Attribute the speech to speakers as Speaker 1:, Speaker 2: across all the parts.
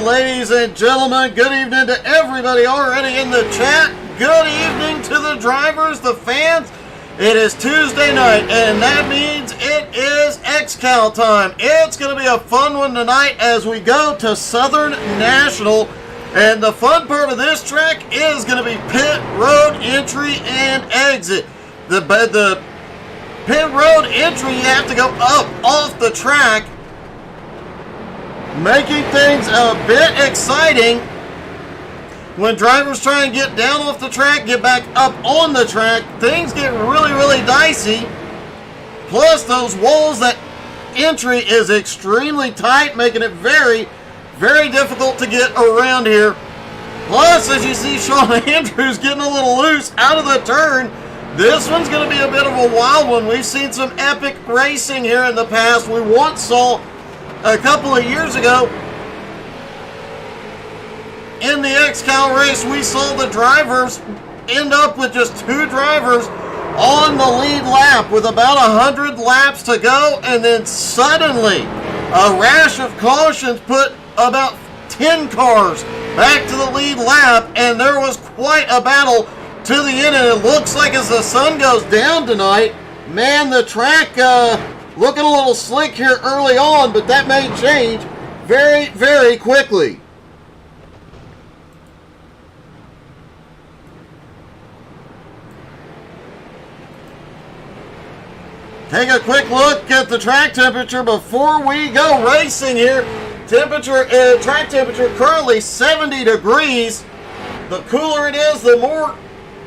Speaker 1: evening, ladies and gentlemen. Good evening to everybody already in the chat. Good evening to the drivers, the fans. It is Tuesday night, and that means it is XCAL time. It's going to be a fun one tonight as we go to Southern National. And the fun part of this track is going to be pit road entry and exit. The pit road entry, you have to go up off the track, making things a bit exciting. When drivers try and get down off the track, get back up on the track, things get really, really dicey. Plus, those walls, that entry is extremely tight, making it very, very difficult to get around here. Plus, as you see Sean Andrews getting a little loose out of the turn, this one's going to be a bit of a wild one. We've seen some epic racing here in the past. We once saw a couple of years ago in the XCAL race, we saw the drivers end up with just two drivers on the lead lap with about 100 laps to go, and then suddenly a rash of cautions put about 10 cars back to the lead lap, and there was quite a battle to the end. And it looks like as the sun goes down tonight, man, the track looking a little slick here early on, but that may change very, very quickly. Take a quick look at the track temperature before we go racing here. Track temperature currently 70 degrees. The cooler it is, the more,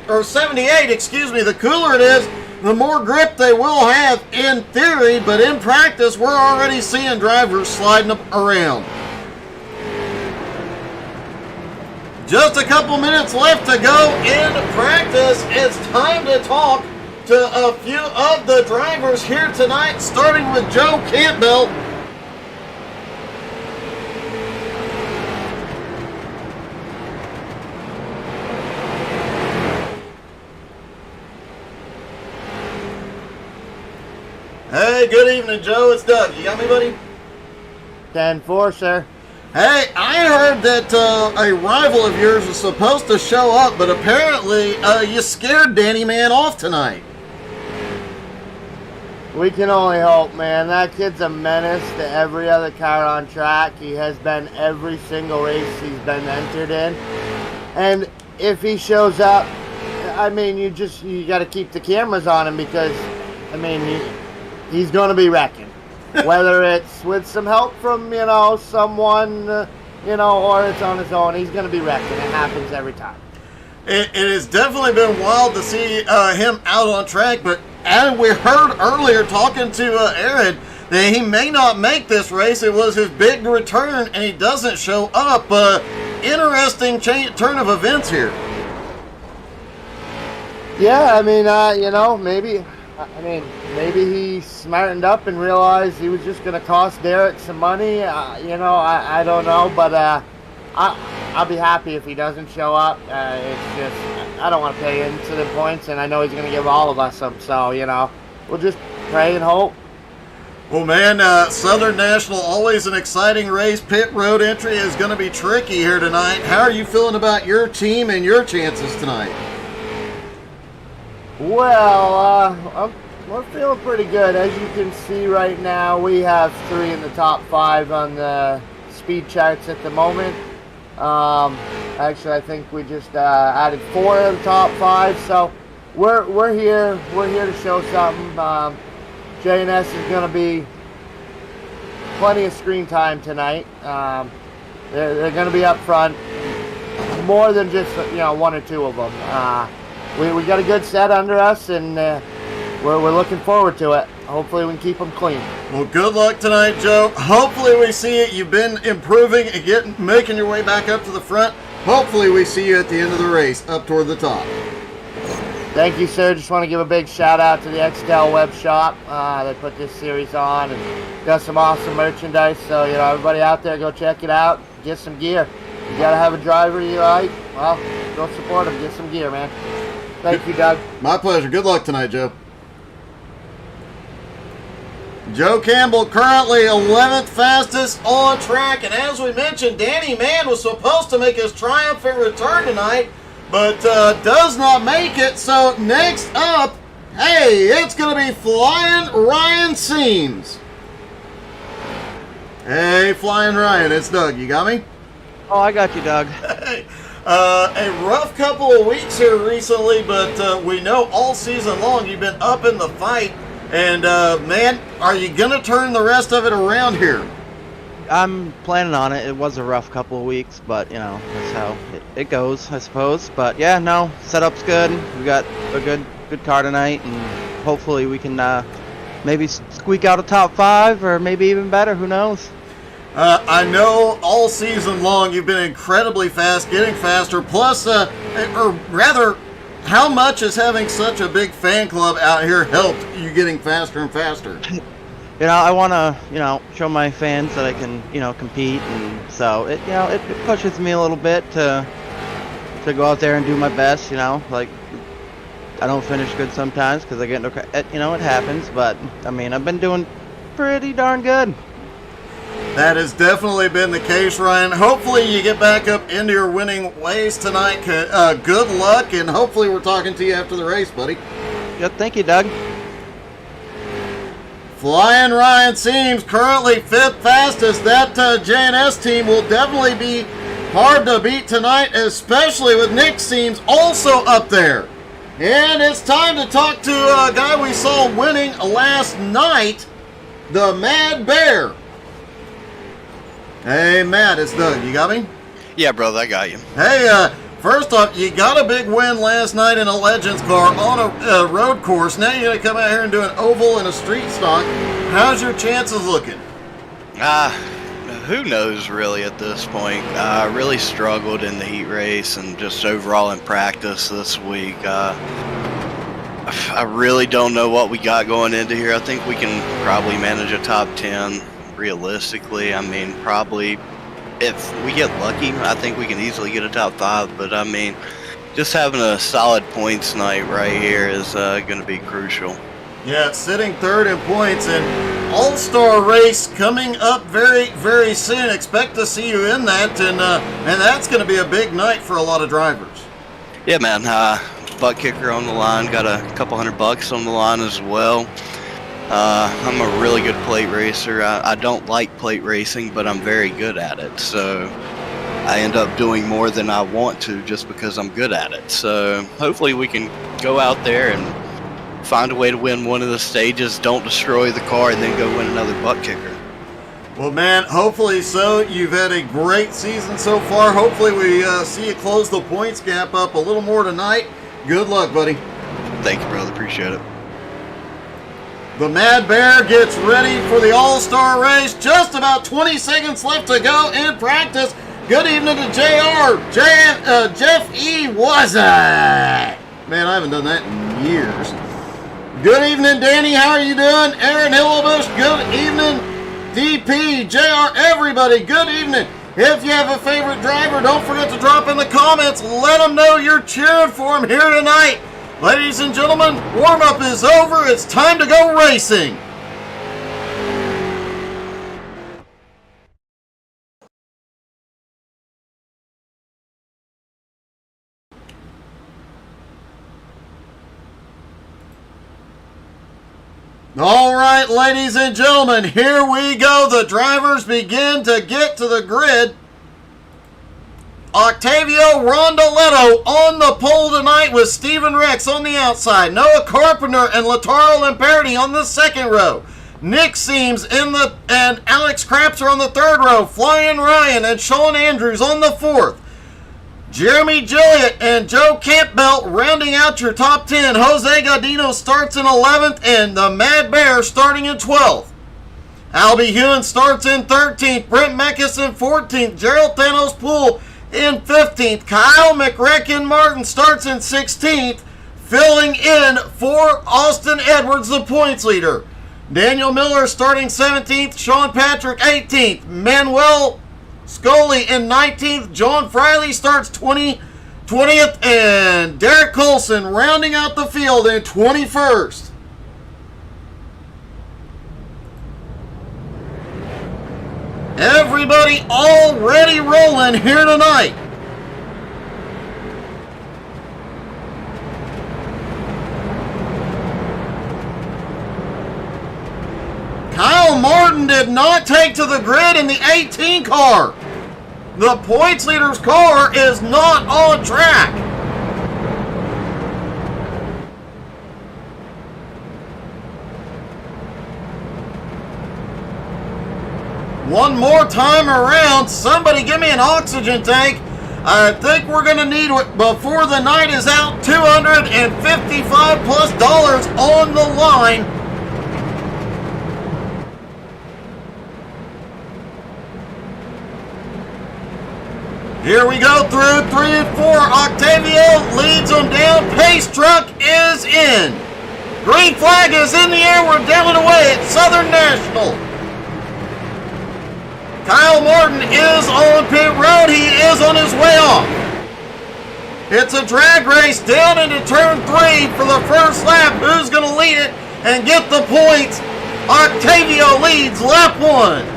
Speaker 1: or 78, excuse me, the cooler it is, the more grip they will have in theory, but in practice, we're already seeing drivers sliding up around. Just a couple minutes left to go in practice. It's time to talk to a few of the drivers here tonight, starting with Joe Campbell. Hey, good evening, Joe. It's Doug. You got me, buddy?
Speaker 2: 10-4, sir.
Speaker 1: Hey, I heard that a rival of yours was supposed to show up, but apparently you scared Danny Man off tonight.
Speaker 2: We can only hope, man. That kid's a menace to every other car on track. He has been every single race he's been entered in. And if he shows up, I mean, you got to keep the cameras on him, because, I mean, he's going to be wrecking. Whether it's with some help from, someone, or it's on his own, he's going to be wrecking. It happens every time.
Speaker 1: It has definitely been wild to see him out on track, but as we heard earlier talking to Aaron, that he may not make this race. It was his big return, and he doesn't show up. Interesting turn of events here.
Speaker 2: Yeah, I mean, maybe he smartened up and realized he was just going to cost Derek some money. I don't know, but I'll be happy if he doesn't show up. It's just, I don't want to pay into the points, and I know he's going to give all of us some. So, we'll just pray and hope.
Speaker 1: Well, man, Southern National, always an exciting race. Pit road entry is going to be tricky here tonight. How are you feeling about your team and your chances tonight?
Speaker 2: Well, we're feeling pretty good. As you can see right now, we have 3 in the top 5 on the speed charts at the moment. Actually, I think we just added 4 in the top 5, so we're here to show something. J&S is going to be plenty of screen time tonight. They're going to be up front, more than just 1 or 2 of them. We got a good set under us, and we're looking forward to it. Hopefully we can keep them clean.
Speaker 1: Well, good luck tonight, Joe. Hopefully we see it. You've been improving and making your way back up to the front. Hopefully we see you at the end of the race, up toward the top.
Speaker 2: Thank you, sir. Just want to give a big shout out to the XCAL web shop. They put this series on and got some awesome merchandise. So, everybody out there, go check it out. Get some gear. You got to have a driver you like. Well, go support them. Get some gear, man. Thank you, Doug.
Speaker 1: My pleasure. Good luck tonight, Joe. Joe Campbell currently 11th fastest on track. And as we mentioned, Danny Mann was supposed to make his triumphant return tonight, but does not make it. So next up, hey, it's going to be Flying Ryan Seams. Hey, Flying Ryan, it's Doug. You got me?
Speaker 3: Oh, I got you, Doug.
Speaker 1: Hey. A rough couple of weeks here recently, but we know all season long you've been up in the fight. And, man, are you going to turn the rest of it around here?
Speaker 3: I'm planning on it. It was a rough couple of weeks, but, you know, that's how it goes, I suppose. But, yeah, no, setup's good. We got a good car tonight, and hopefully we can maybe squeak out a top 5 or maybe even better. Who knows?
Speaker 1: I know all season long you've been incredibly fast, getting faster, plus, or rather, how much has having such a big fan club out here helped you getting faster and faster?
Speaker 3: You know, I want to, you know, show my fans that I can, you know, compete, and so it, you know, it pushes me a little bit to go out there and do my best. You know, like I don't finish good sometimes because I get into, you know, it happens. But I mean, I've been doing pretty darn good.
Speaker 1: That has definitely been the case, Ryan. Hopefully you get back up into your winning ways tonight. Good luck, and hopefully we're talking to you after the race, buddy.
Speaker 3: Yeah, thank you, Doug.
Speaker 1: Flying Ryan Seams currently 5th fastest. That J&S team will definitely be hard to beat tonight, especially with Nick Seams also up there. And it's time to talk to a guy we saw winning last night, the Mad Bear. Hey, Matt, it's Doug. You got me?
Speaker 4: Yeah, brother, I got you.
Speaker 1: Hey, first off, you got a big win last night in a Legends car on a road course. Now you're going to come out here and do an oval and a street stock. How's your chances looking?
Speaker 4: Who knows, really, at this point. I really struggled in the heat race and just overall in practice this week. I really don't know what we got going into here. I think we can probably manage a top 10. Realistically, I mean, probably if we get lucky, I think we can easily get a top 5. But I mean, just having a solid points night right here is going to be crucial.
Speaker 1: Yeah, sitting 3rd in points, and All-Star race coming up very, very soon. Expect to see you in that, and that's going to be a big night for a lot of drivers.
Speaker 4: Yeah, man. Butt kicker on the line. Got a couple $100 on the line as well. I'm a really good plate racer. I don't like plate racing, but I'm very good at it. So I end up doing more than I want to just because I'm good at it. So hopefully we can go out there and find a way to win one of the stages, don't destroy the car, and then go win another butt kicker.
Speaker 1: Well, man, hopefully so. You've had a great season so far. Hopefully we see you close the points gap up a little more tonight. Good luck, buddy.
Speaker 4: Thank you, brother. Appreciate it.
Speaker 1: The Mad Bear gets ready for the All-Star race. Just about 20 seconds left to go in practice. Good evening to JR. Jeff E. Was it? Man, I haven't done that in years. Good evening, Danny. How are you doing? Aaron Hillebush. Good evening. DP, JR, everybody. Good evening. If you have a favorite driver, don't forget to drop in the comments. Let them know you're cheering for him here tonight. Ladies and gentlemen, warm-up is over. It's time to go racing. All right, ladies and gentlemen, here we go. The drivers begin to get to the grid. Octavio Rondoletto on the pole tonight with Steven Rex on the outside. Noah Carpenter and Lataro Lamperti on the second row. Nick Seams and Alex Crapser on the third row. Flying Ryan and Sean Andrews on the fourth. Jeremy Gilliott and Joe Campbell rounding out your top 10. Jose Gaudino starts in 11th and the Mad Bear starting in 12th. Albie Hewen starts in 13th. Brent Meckes in 14th. Gerald Thanos Poole in 15th. Kyle McRecken Martin starts in 16th, filling in for Austin Edwards, the points leader. Daniel Miller starting 17th. Sean Patrick 18th. Manuel Scully in 19th. John Friley starts 20th. And Derek Colson rounding out the field in 21st. Everybody already rolling here tonight. Kyle Martin did not take to the grid in the 18 car. The points leader's car is not on track. One more time around. Somebody give me an oxygen tank. I think we're going to need, before the night is out, $255 plus on the line. Here we go through 3 and 4. Octavio leads them down. Pace truck is in. Green flag is in the air. We're down and away at Southern National. Kyle Martin is on pit road. He is on his way off. It's a drag race down into turn 3 for the first lap. Who's going to lead it and get the points? Octavio leads lap 1.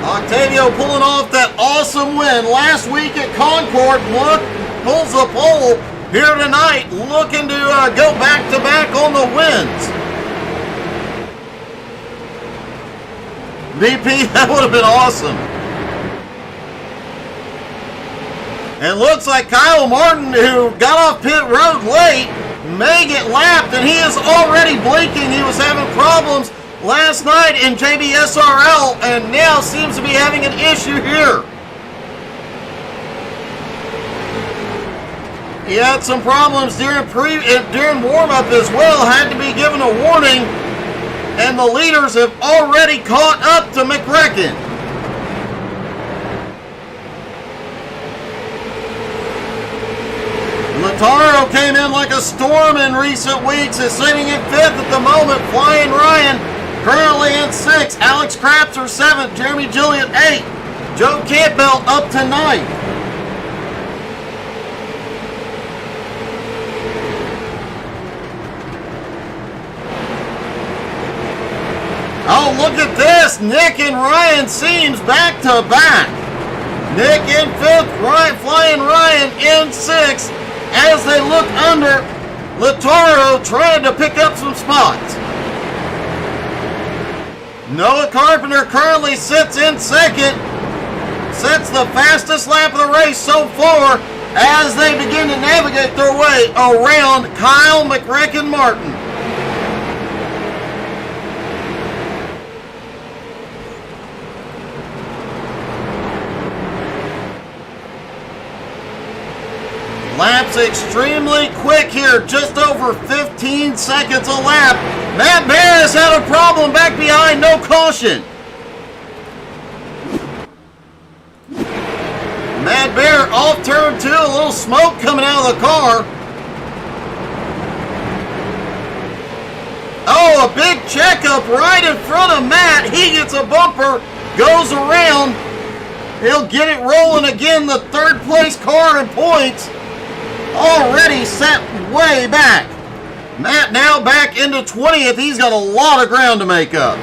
Speaker 1: Octavio pulling off that awesome win last week at Concord. Pulls the pole here tonight, looking to go back-to-back on the wins. VP, that would have been awesome. And looks like Kyle Martin, who got off pit road late, may get lapped, and he is already blinking. He was having problems last night in JBSRL, and now seems to be having an issue here. He had some problems during warm-up as well, had to be given a warning, and the leaders have already caught up to McRecken. Lataro came in like a storm in recent weeks, is sitting in 5th at the moment. Flying Ryan currently in 6th. Alex Crapser 7th. Jeremy Gillian 8th. Joe Campbell up to 9th. Oh, look at this. Nick and Ryan seems back to back. Nick in 5th, Flying Ryan in 6th as they look under. Lataro trying to pick up some spots. Noah Carpenter currently sits in 2nd. Sets the fastest lap of the race so far as they begin to navigate their way around Kyle McRecken Martin. Laps extremely quick here, just over 15 seconds a lap. Matt Bear has had a problem back behind, no caution. Matt Bear off turn 2, a little smoke coming out of the car. Oh, a big checkup right in front of Matt. He gets a bumper, goes around. He'll get it rolling again. The 3rd place car in points already set way back. Matt now back into 20th. He's got a lot of ground to make up.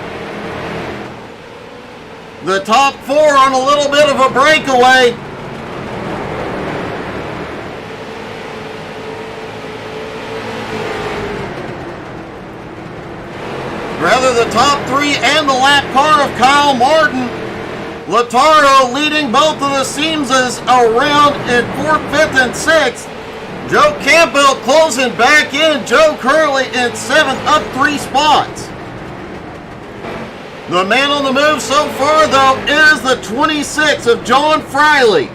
Speaker 1: The top 4 on a little bit of a breakaway. Rather, the top 3 and the lap car of Kyle Martin. Lataro leading both of the Seamses around in 4th, 5th, and 6th. Joe Campbell closing back in. Joe currently in 7th, up 3 spots. The man on the move so far, though, is the 26 of John Friley.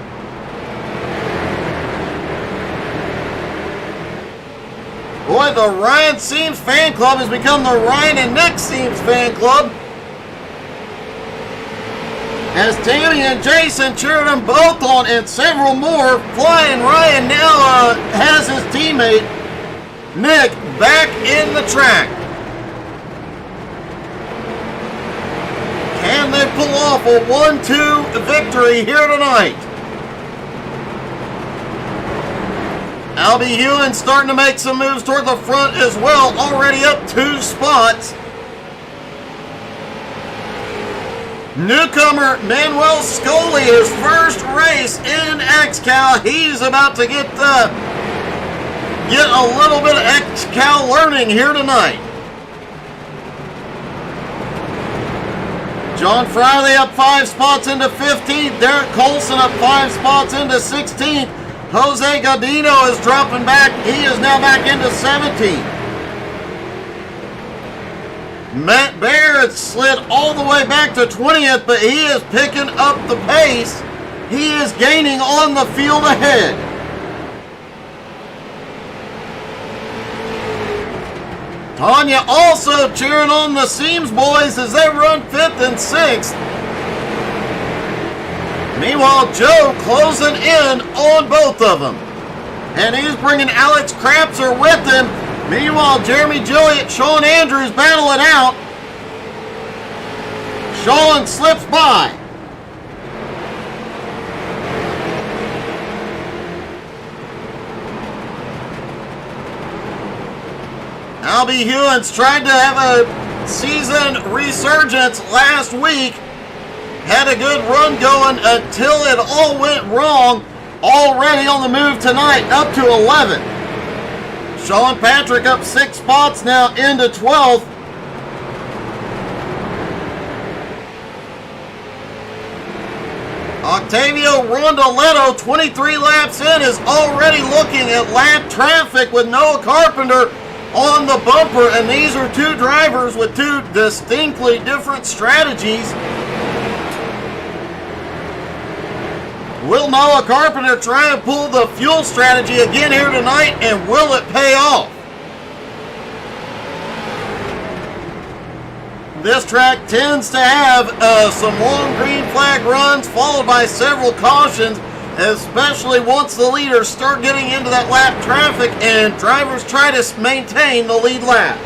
Speaker 1: Boy, the Ryan Seams fan club has become the Ryan and Nick Seams fan club, as Tammy and Jason cheered them both on, and several more. Flying Ryan now has his teammate Nick back in the track. Can they pull off a 1-2 victory here tonight? Albie Hewen starting to make some moves toward the front as well, already up 2 spots. Newcomer Manuel Scully, his first race in XCAL. He's about to get a little bit of XCAL learning here tonight. John Friley up 5 spots into 15th. Derek Colson up 5 spots into 16th. Jose Godino is dropping back. He is now back into 17th. Matt Baird slid all the way back to 20th, but he is picking up the pace. He is gaining on the field ahead. Tanya also cheering on the Seams boys as they run 5th and 6th. Meanwhile, Joe closing in on both of them. And he's bringing Alex Krapser with him. Meanwhile, Jeremy Gilliott, Sean Andrews battle it out. Sean slips by. Albie Hewen's tried to have a season resurgence last week. Had a good run going until it all went wrong. Already on the move tonight, up to 11. Sean Patrick up 6 spots now into 12th. Octavio Rondoletto, 23 laps in, is already looking at lap traffic with Noah Carpenter on the bumper, and these are 2 drivers with 2 distinctly different strategies. Will Noah Carpenter try to pull the fuel strategy again here tonight, and will it pay off? This track tends to have some long green flag runs followed by several cautions, especially once the leaders start getting into that lap traffic and drivers try to maintain the lead lap.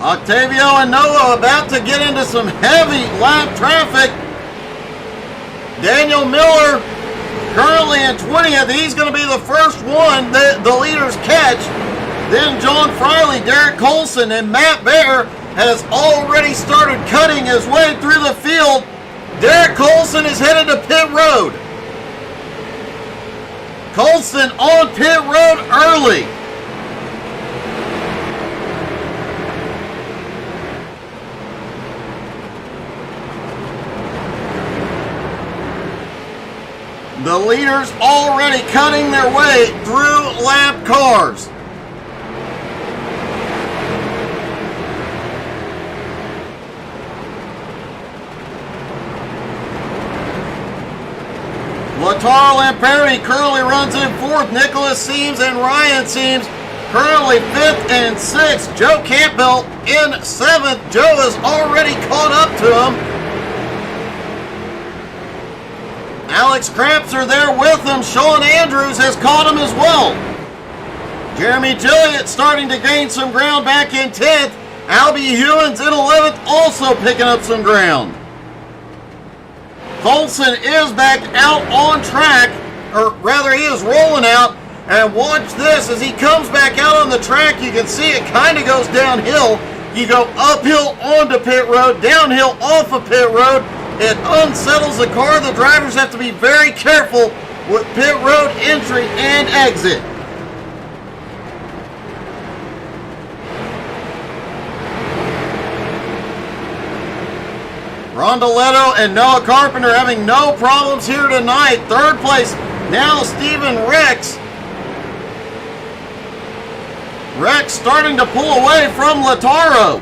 Speaker 1: Octavio and Noah about to get into some heavy lap traffic. Daniel Miller currently in 20th. He's going to be the first one that the leaders catch. Then John Friley, Derek Colson, and Matt Bear has already started cutting his way through the field. Derek Colson is headed to pit road. Colson on pit road early. The leaders already cutting their way through lap cars. Latarl Lamperi currently runs in 4th. Nicholas Seams and Ryan Seams currently 5th and 6th. Joe Campbell in 7th. Joe is already caught up to him. Alex Krapser there with him. Sean Andrews has caught him as well. Jeremy Gilliott starting to gain some ground back in 10th. Albie Hewen's in 11th, also picking up some ground. Colson is back out on track, or rather he is rolling out. And watch this, as he comes back out on the track, you can see it kind of goes downhill. You go uphill onto pit road, downhill off of pit road. It unsettles the car. The drivers have to be very careful with pit road entry and exit. Rondoletto and Noah Carpenter having no problems here tonight. 3rd place now Stephen Rex. Rex starting to pull away from Lataro.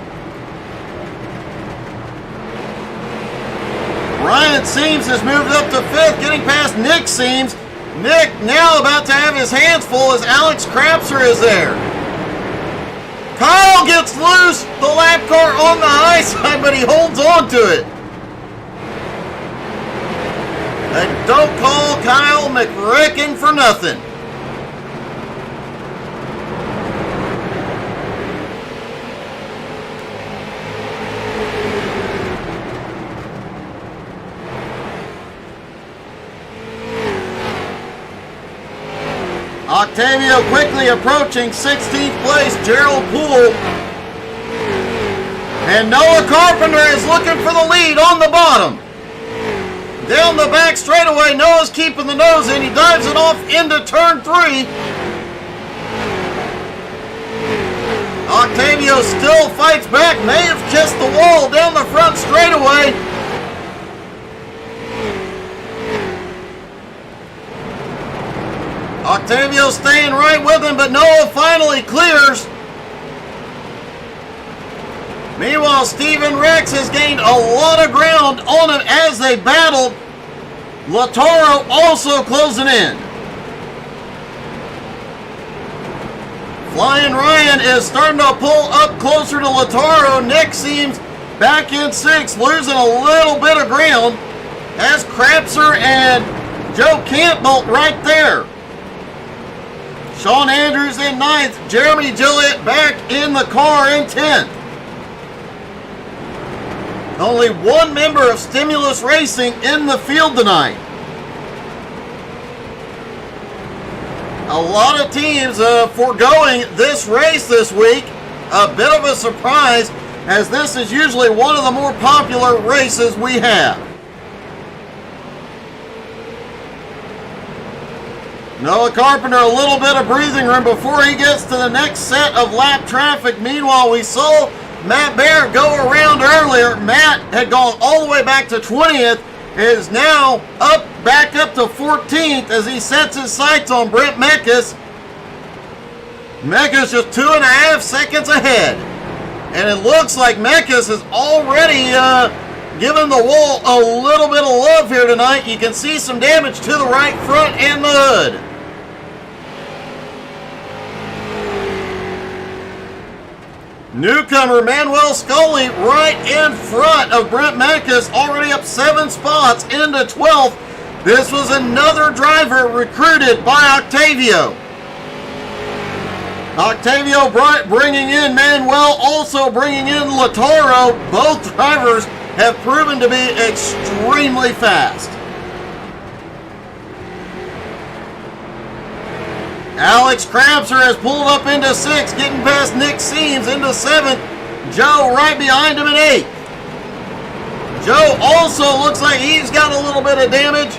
Speaker 1: Ryan Seams has moved up to 5th, getting past Nick Seams. Nick now about to have his hands full as Alex Krapser is there. Kyle gets loose, the lap car on the high side, but he holds on to it. And don't call Kyle McRicken for nothing. Octavio quickly approaching 16th place, Gerald Poole. And Noah Carpenter is looking for the lead on the bottom. Down the back straightaway, Noah's keeping the nose in. He dives it off into turn 3. Octavio still fights back, may have kissed the wall down the front straightaway. Octavio staying right with him, but Noah finally clears. Meanwhile, Steven Rex has gained a lot of ground on him as they battled. Lataro also closing in. Flying Ryan is starting to pull up closer to Lataro. Nick seems back in 6th, losing a little bit of ground. Has Krapser and Joe Campbell right there. Sean Andrews in 9th. Jeremy Gillett back in the car in 10th. Only one member of Stimulus Racing in the field tonight. A lot of teams foregoing this race this week. A bit of a surprise, as this is usually one of the more popular races we have. Noah Carpenter, a little bit of breathing room before he gets to the next set of lap traffic. Meanwhile, we saw Matt Baer go around earlier. Matt had gone all the way back to 20th, is now back up to 14th as he sets his sights on Brent Mekas. Mekas just 2.5 seconds ahead. And it looks like Mekas has already given the wall a little bit of love here tonight. You can see some damage to the right front and the hood. Newcomer Manuel Scully right in front of Brent Mekas, already up 7 spots into 12th. This was another driver recruited by Octavio. Octavio bringing in Manuel, also bringing in Lataro. Both drivers have proven to be extremely fast. Alex Krapser has pulled up into 6th, getting past Nick Seams into 7th. Joe right behind him in 8th. Joe also looks like he's got a little bit of damage.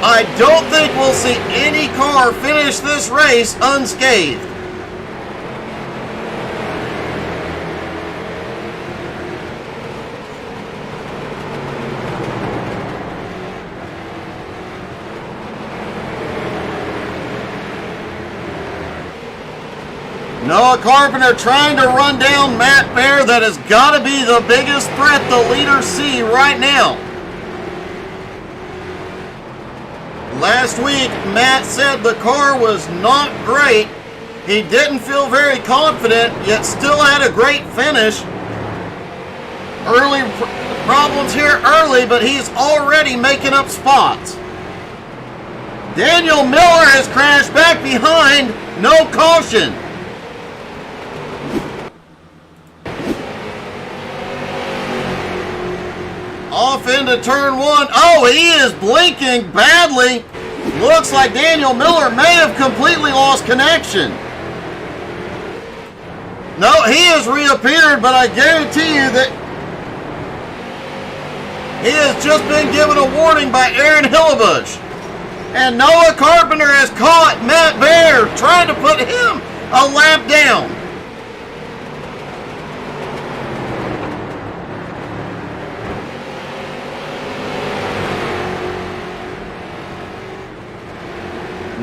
Speaker 1: I don't think we'll see any car finish this race unscathed. Noah Carpenter trying to run down Matt Baer. That has got to be the biggest threat the leaders see right now. Last week, Matt said the car was not great. He didn't feel very confident, yet still had a great finish. Early problems here early, but he's already making up spots. Daniel Miller has crashed back behind. No caution. Off into turn 1. Oh, he is blinking badly. Looks like Daniel Miller may have completely lost connection. No, he has reappeared, but I guarantee you that he has just been given a warning by Aaron Hillebush. And Noah Carpenter has caught Matt Baer, trying to put him a lap down.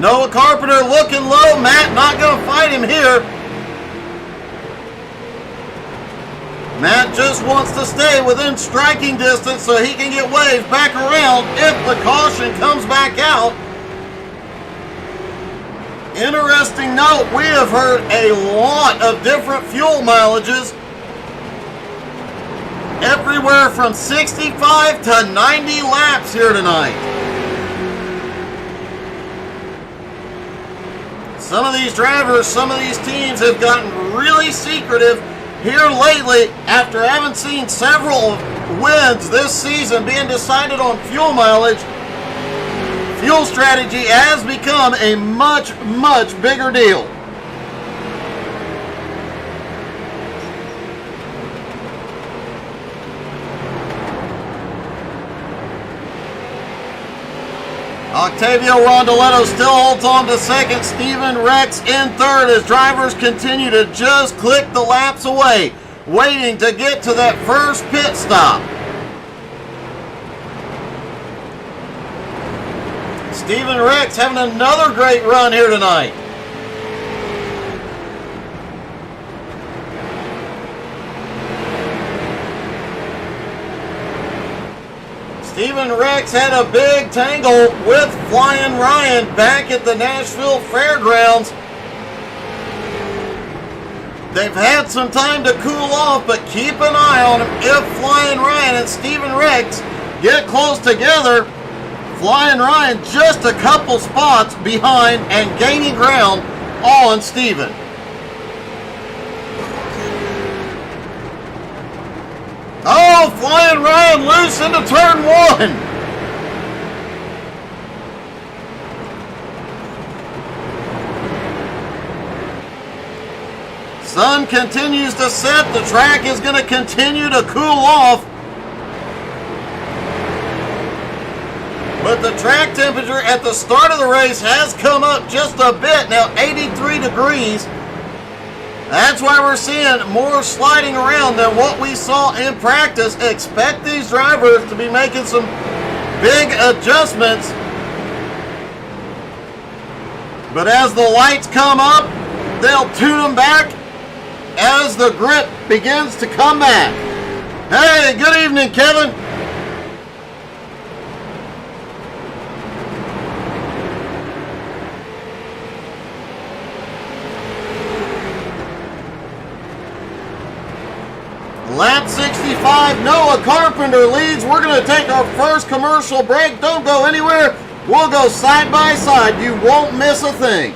Speaker 1: Noah Carpenter looking low. Matt not going to fight him here. Matt just wants to stay within striking distance so he can get waved back around if the caution comes back out. Interesting note, we have heard a lot of different fuel mileages. Everywhere from 65 to 90 laps here tonight. Some of these drivers, some of these teams have gotten really secretive here lately after having seen several wins this season being decided on fuel mileage. Fuel strategy has become a much, much bigger deal. Octavio Rondoletto still holds on to second. Steven Rex in third as drivers continue to just click the laps away, waiting to get to that first pit stop. Steven Rex having another great run here tonight. Steven Rex had a big tangle with Flying Ryan back at the Nashville Fairgrounds. They've had some time to cool off, but keep an eye on them. If Flying Ryan and Steven Rex get close together, Flying Ryan just a couple spots behind and gaining ground on Steven. Oh, Flying Ryan loose into turn one. Sun continues to set. The track is going to continue to cool off. But the track temperature at the start of the race has come up just a bit. Now 83 degrees. That's why we're seeing more sliding around than what we saw in practice. Expect these drivers to be making some big adjustments. But as the lights come up, they'll tune them back as the grip begins to come back. Hey, good evening, Kevin. Lap 65, Noah Carpenter leads. We're going to take our first commercial break. Don't go anywhere. We'll go side by side. You won't miss a thing.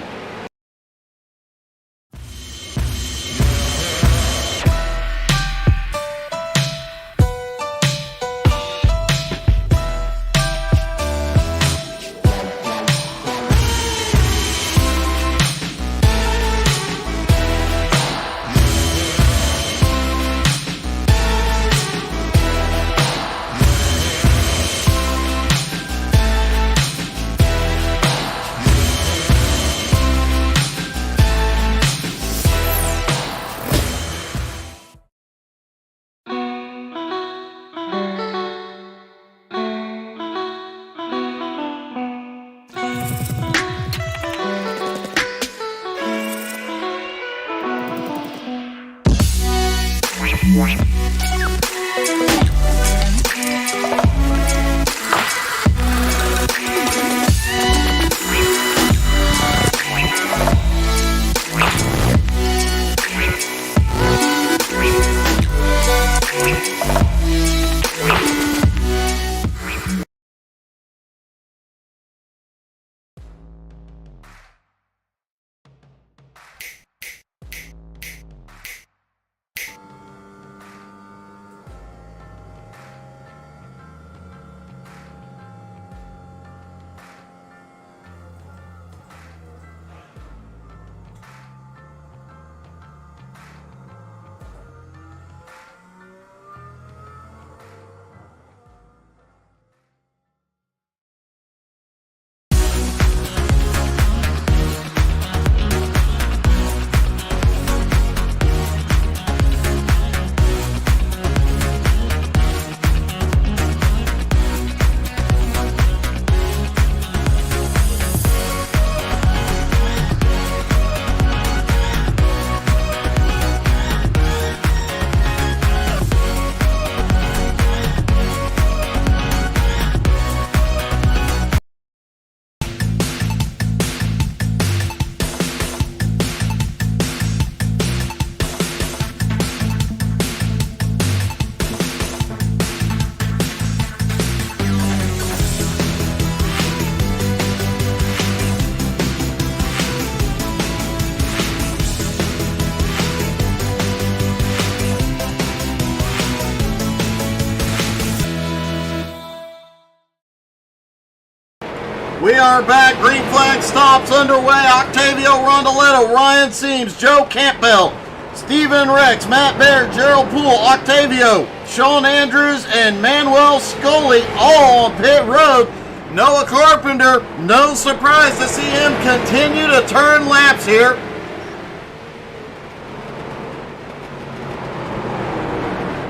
Speaker 1: We are back. Green flag stops underway. Octavio Rondoletto, Ryan Seams, Joe Campbell, Stephen Rex, Matt Baird, Gerald Poole, Octavio, Sean Andrews, and Manuel Scully all on pit road. Noah Carpenter, no surprise to see him continue to turn laps here.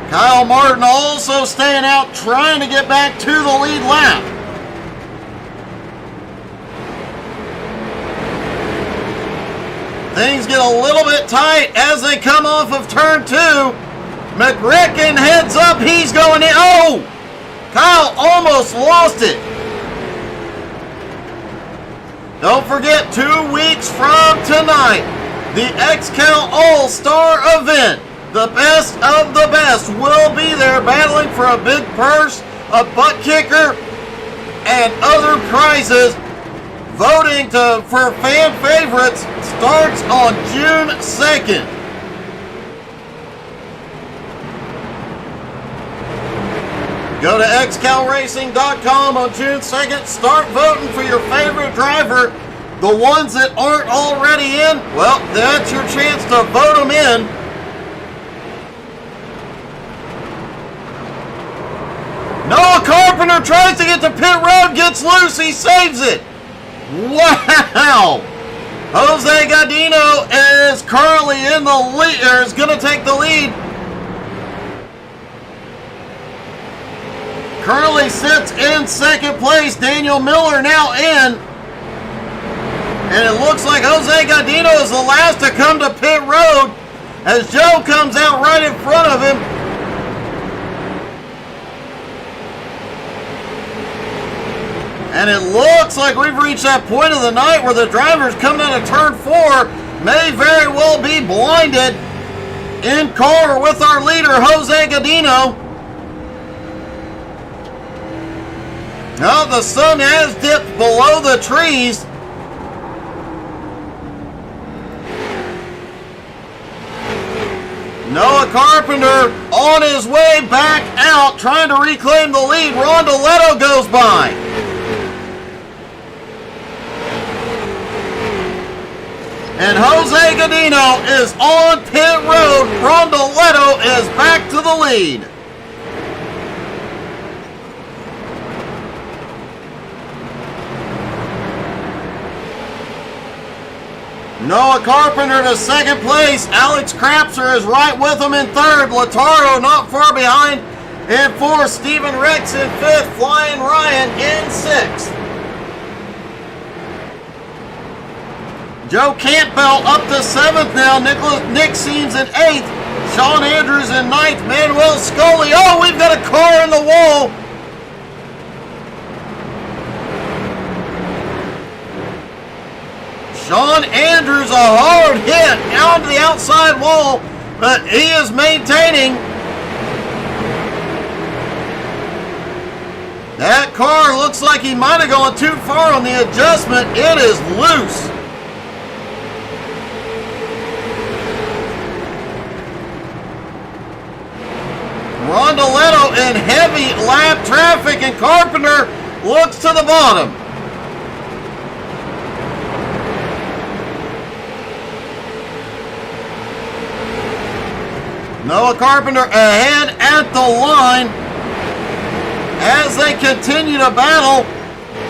Speaker 1: Kyle Martin also staying out, trying to get back to the lead lap. Things get a little bit tight as they come off of turn 2. McRicken heads up, he's going in. Oh! Kyle almost lost it. Don't forget, 2 weeks from tonight, the XCAL All-Star event. The best of the best will be there battling for a big purse, a butt kicker, and other prizes. Voting for fan favorites starts on June 2nd. Go to xcalracing.com on June 2nd. Start voting for your favorite driver. The ones that aren't already in, well, that's your chance to vote them in. Noah Carpenter tries to get to pit road, gets loose, he saves it. Wow! Jose Gadino is currently in the lead, or is going to take the lead. Currently sits in second place. Daniel Miller now in. And it looks like Jose Gadino is the last to come to pit road as Joe comes out right in front of him. And it looks like we've reached that point of the night where the drivers coming out of turn 4 may very well be blinded in car with our leader, Jose Gadino. Now the sun has dipped below the trees. Noah Carpenter on his way back out, trying to reclaim the lead. Rondoletto goes by. And Jose Gadino is on pit road. Rondoletto is back to the lead. Noah Carpenter to second place. Alex Krapser is right with him in third. Lataro not far behind in fourth. Stephen Rex in fifth. Flying Ryan in sixth. Joe Campbell up to seventh now. Nick Seams in eighth. Sean Andrews in ninth. Manuel Scully. Oh, we've got a car in the wall. Sean Andrews, a hard hit onto the outside wall, but he is maintaining. That car looks like he might have gone too far on the adjustment. It is loose. Rondoletto in heavy lap traffic, and Carpenter looks to the bottom. Noah Carpenter ahead at the line as they continue to battle.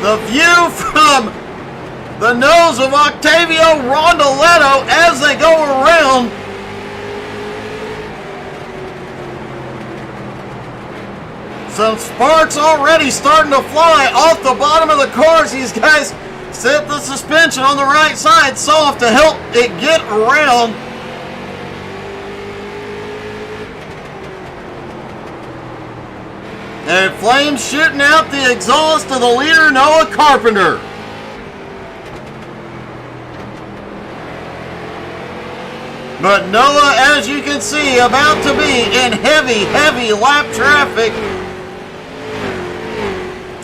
Speaker 1: The view from the nose of Octavio Rondoletto as they go around. Some sparks already starting to fly off the bottom of the cars. These guys set the suspension on the right side soft to help it get around. And flames shooting out the exhaust of the leader, Noah Carpenter. But Noah, as you can see, about to be in heavy lap traffic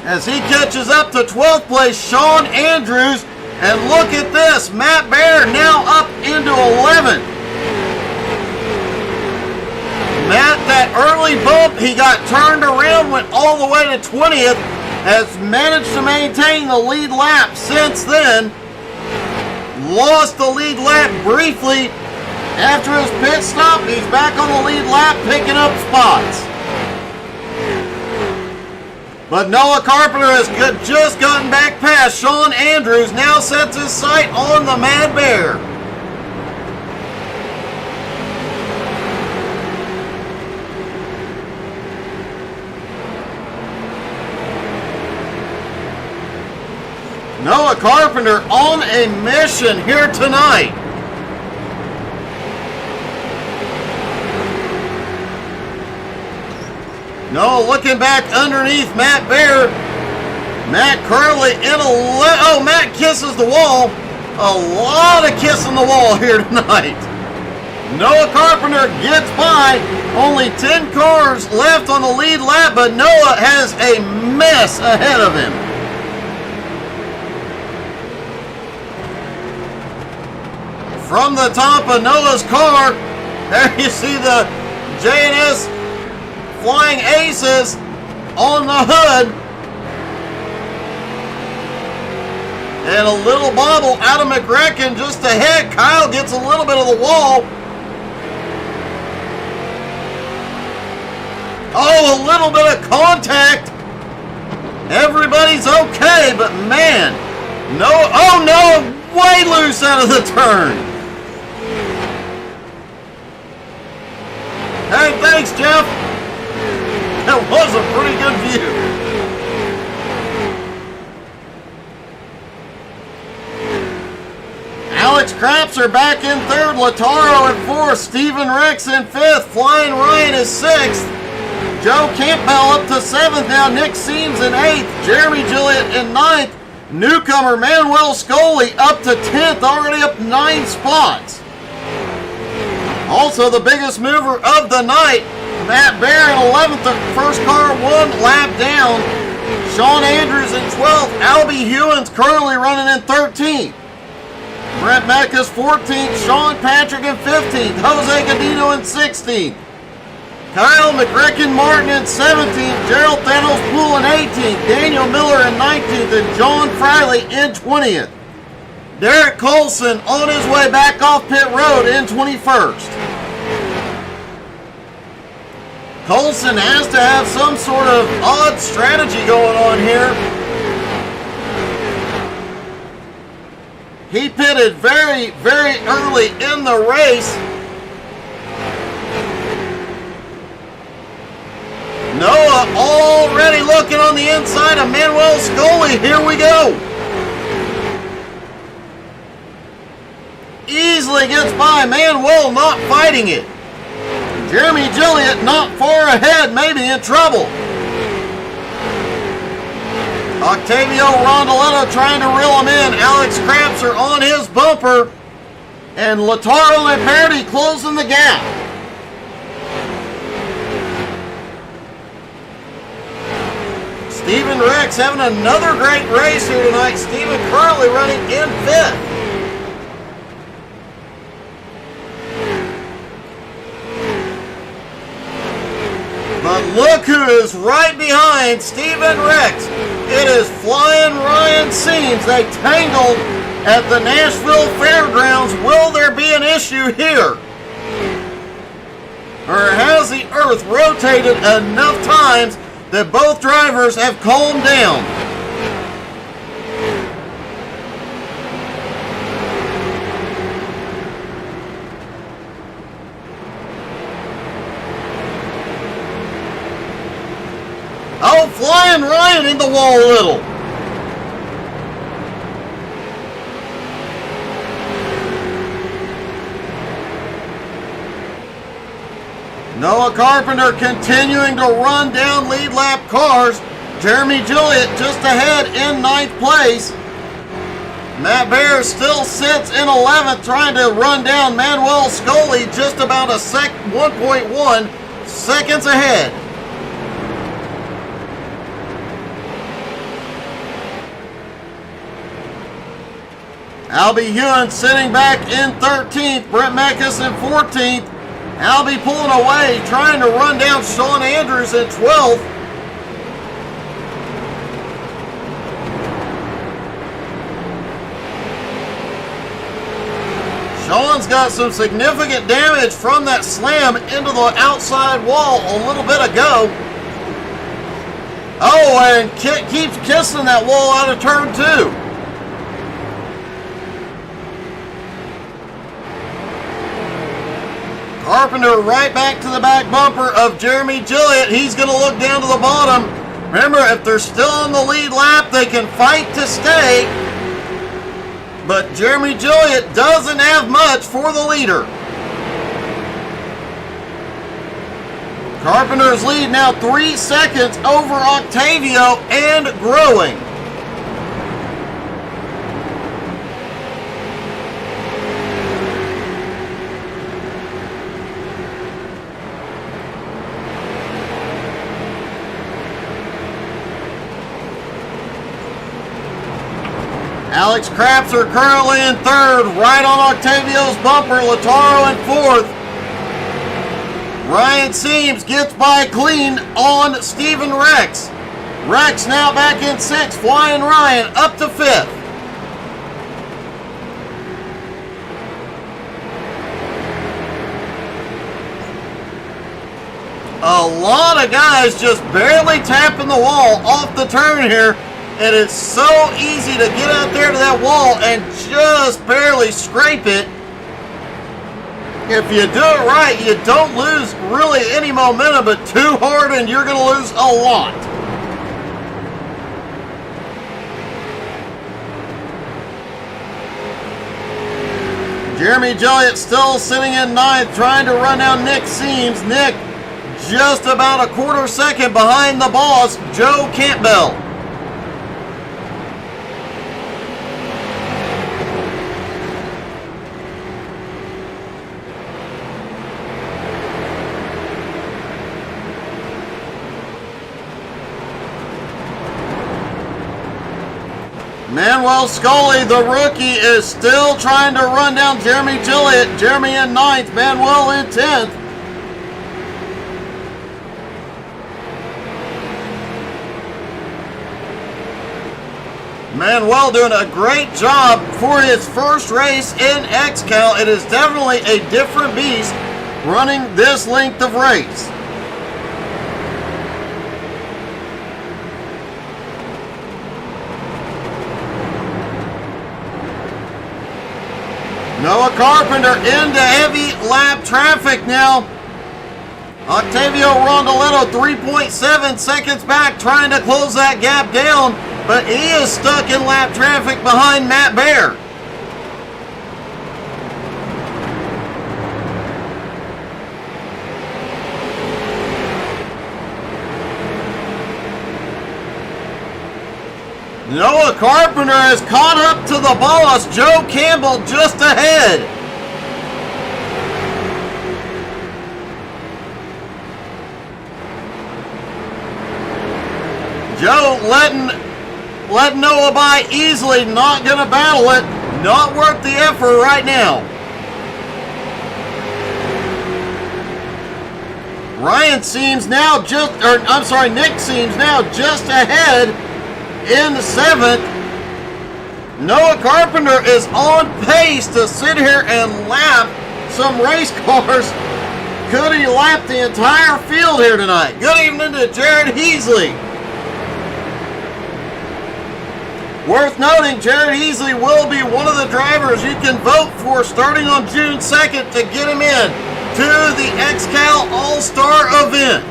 Speaker 1: as he catches up to 12th place, Sean Andrews. And look at this, Matt Baird now up into 11th. Matt, that early bump, he got turned around, went all the way to 20th. has managed to maintain the lead lap since then. Lost the lead lap briefly after his pit stop. He's back on the lead lap, picking up spots. But Noah Carpenter has just gotten back past Sean Andrews, now sets his sight on the Mad Bear. Noah Carpenter on a mission here tonight. No, looking back underneath Matt Bear. Matt Curley in Matt kisses the wall. A lot of kissing the wall here tonight. Noah Carpenter gets by. Only 10 cars left on the lead lap, but Noah has a mess ahead of him. From the top of Noah's car, there you see the J&S Flying Aces on the hood. And a little bobble out of McGrecken just ahead. Kyle gets a little bit of the wall. Oh, a little bit of contact. Everybody's okay, but man, way loose out of the turn. Hey, thanks, Jeff. That was a pretty good view. Alex Crapser back in third, Lataro in fourth, Stephen Rex in fifth, Flying Ryan is sixth, Joe Campbell up to seventh now, Nick Seams in eighth, Jeremy Gillett in ninth, newcomer Manuel Scully up to 10th, already up 9 spots. Also the biggest mover of the night, Matt Bear in 11th, the first car 1 lap down. Sean Andrews in 12th, Albie Hewins currently running in 13th. Brent Mecca's 14th, Sean Patrick in 15th, Jose Gadino in 16th. Kyle McGrecken Martin in 17th, Gerald Thanos Poole in 18th, Daniel Miller in 19th, and John Friley in 20th. Derek Colson on his way back off pit road in 21st. Colson has to have some sort of odd strategy going on here. He pitted very, very early in the race. Noah already looking on the inside of Manuel Scully. Here we go. Easily gets by. Manuel not fighting it. Jeremy Gilliott not far ahead, maybe in trouble. Octavio Rondoletto trying to reel him in. Alex Crapser on his bumper. And Lataro Lamperti closing the gap. Stephen Rex having another great race here tonight. Stephen Curley running in fifth. But look who is right behind Stephen Rex. It is Flying Ryan Seams. They tangled at the Nashville Fairgrounds. Will there be an issue here? Or has the earth rotated enough times that both drivers have calmed down? Oh, Flying Ryan in the wall a little. Noah Carpenter continuing to run down lead lap cars. Jeremy Gilliott just ahead in 9th place. Matt Bear still sits in 11th trying to run down Manuel Scully just about 1.1 seconds ahead. Albie Hewins sitting back in 13th. Brent Meckes in 14th. Albie pulling away, trying to run down Sean Andrews in 12th. Sean's got some significant damage from that slam into the outside wall a little bit ago. Oh, and keeps kissing that wall out of turn 2. Carpenter right back to the back bumper of Jeremy Gilliott. He's going to look down to the bottom. Remember, if they're still on the lead lap, they can fight to stay. But Jeremy Gilliott doesn't have much for the leader. Carpenter's lead now 3 seconds over Octavio and growing. Alex Crapser currently in third, right on Octavio's bumper. Lataro in fourth. Ryan Seams gets by clean on Stephen Rex. Rex now back in sixth. Flying Ryan up to fifth. A lot of guys just barely tapping the wall off the turn here. And it's so easy to get out there to that wall and just barely scrape it. If you do it right, you don't lose really any momentum, but too hard and you're going to lose a lot. Jeremy Gilliott still sitting in ninth, trying to run down Nick Seams. Nick just about a quarter second behind the boss, Joe Campbell. Manuel Scully, the rookie, is still trying to run down Jeremy Gilliott. Jeremy in ninth, Manuel in 10th. Manuel doing a great job for his first race in XCAL. It is definitely a different beast running this length of race. Noah Carpenter into heavy lap traffic now. Octavio Rondoletto 3.7 seconds back, trying to close that gap down, but he is stuck in lap traffic behind Matt Baer. Noah Carpenter has caught up to the boss, Joe Campbell, just ahead. Joe letting Noah by easily, not going to battle it, not worth the effort right now. Nick Seams now just ahead. In seventh, Noah Carpenter is on pace to sit here and lap some race cars. Could he lap the entire field here tonight? Good evening to Jared Heasley. Worth noting, Jared Heasley will be one of the drivers you can vote for starting on June 2nd to get him in to the XCAL All-Star event.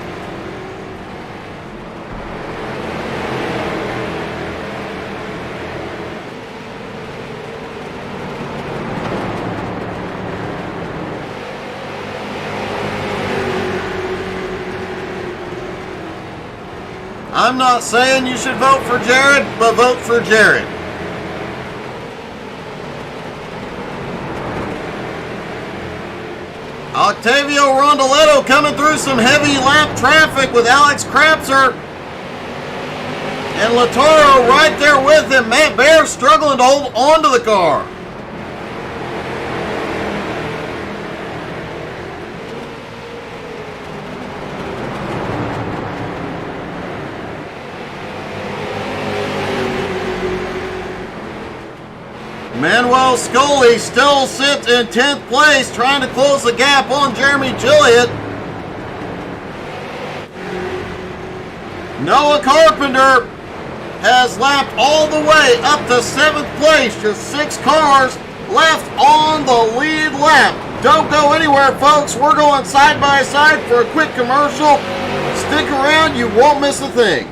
Speaker 1: I'm not saying you should vote for Jared, but vote for Jared. Octavio Rondoletto coming through some heavy lap traffic with Alex Crapser. And Lataro right there with him. Matt Baer struggling to hold on to the car. Manuel Scully still sits in 10th place, trying to close the gap on Jeremy Gilliott. Noah Carpenter has lapped all the way up to 7th place. Just 6 cars left on the lead lap. Don't go anywhere, folks. We're going side by side for a quick commercial. Stick around, you won't miss a thing.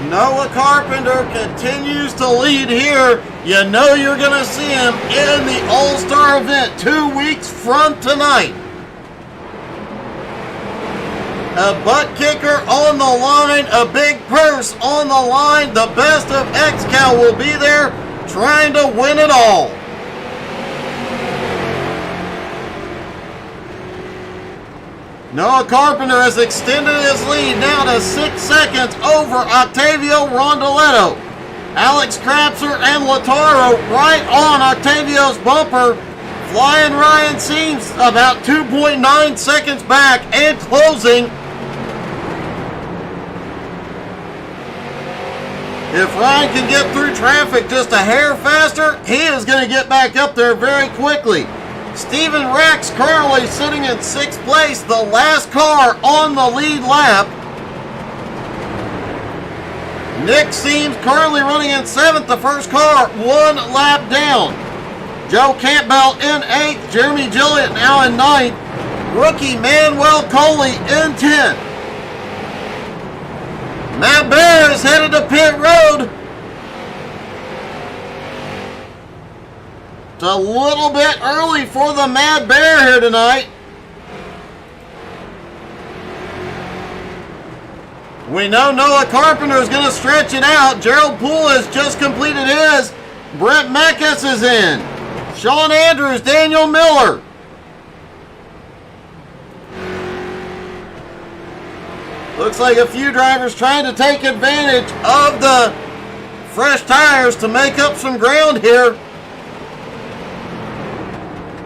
Speaker 1: Noah Carpenter continues to lead here. You know you're going to see him in the All-Star event 2 weeks from tonight. A butt kicker on the line, a big purse on the line. The best of XCAL will be there trying to win it all. Noah Carpenter has extended his lead now to 6 seconds over Octavio Rondoletto. Alex Krapser and Lataro right on Octavio's bumper. Flying Ryan seems about 2.9 seconds back and closing. If Ryan can get through traffic just a hair faster, he is going to get back up there very quickly. Steven Rex currently sitting in 6th place, the last car on the lead lap. Nick Seams currently running in 7th, the first car 1 lap down. Joe Campbell in 8th, Jeremy Gilliott now in 9th, rookie Manuel Coley in 10th. Matt Bear is headed to pit road. It's a little bit early for the Mad Bear here tonight. We know Noah Carpenter is going to stretch it out. Gerald Poole has just completed his. Brent Meckes is in. Sean Andrews, Daniel Miller. Looks like a few drivers trying to take advantage of the fresh tires to make up some ground here.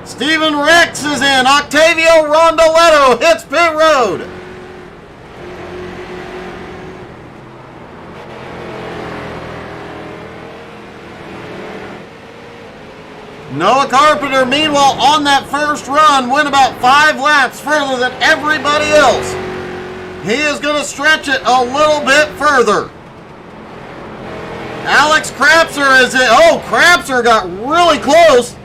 Speaker 1: Steven Rex is in. Octavio Rondoletto hits pit road. Noah Carpenter, meanwhile, on that first run, went about 5 laps further than everybody else. He is going to stretch it a little bit further. Alex Krapser is in. Oh, Krapser got really close.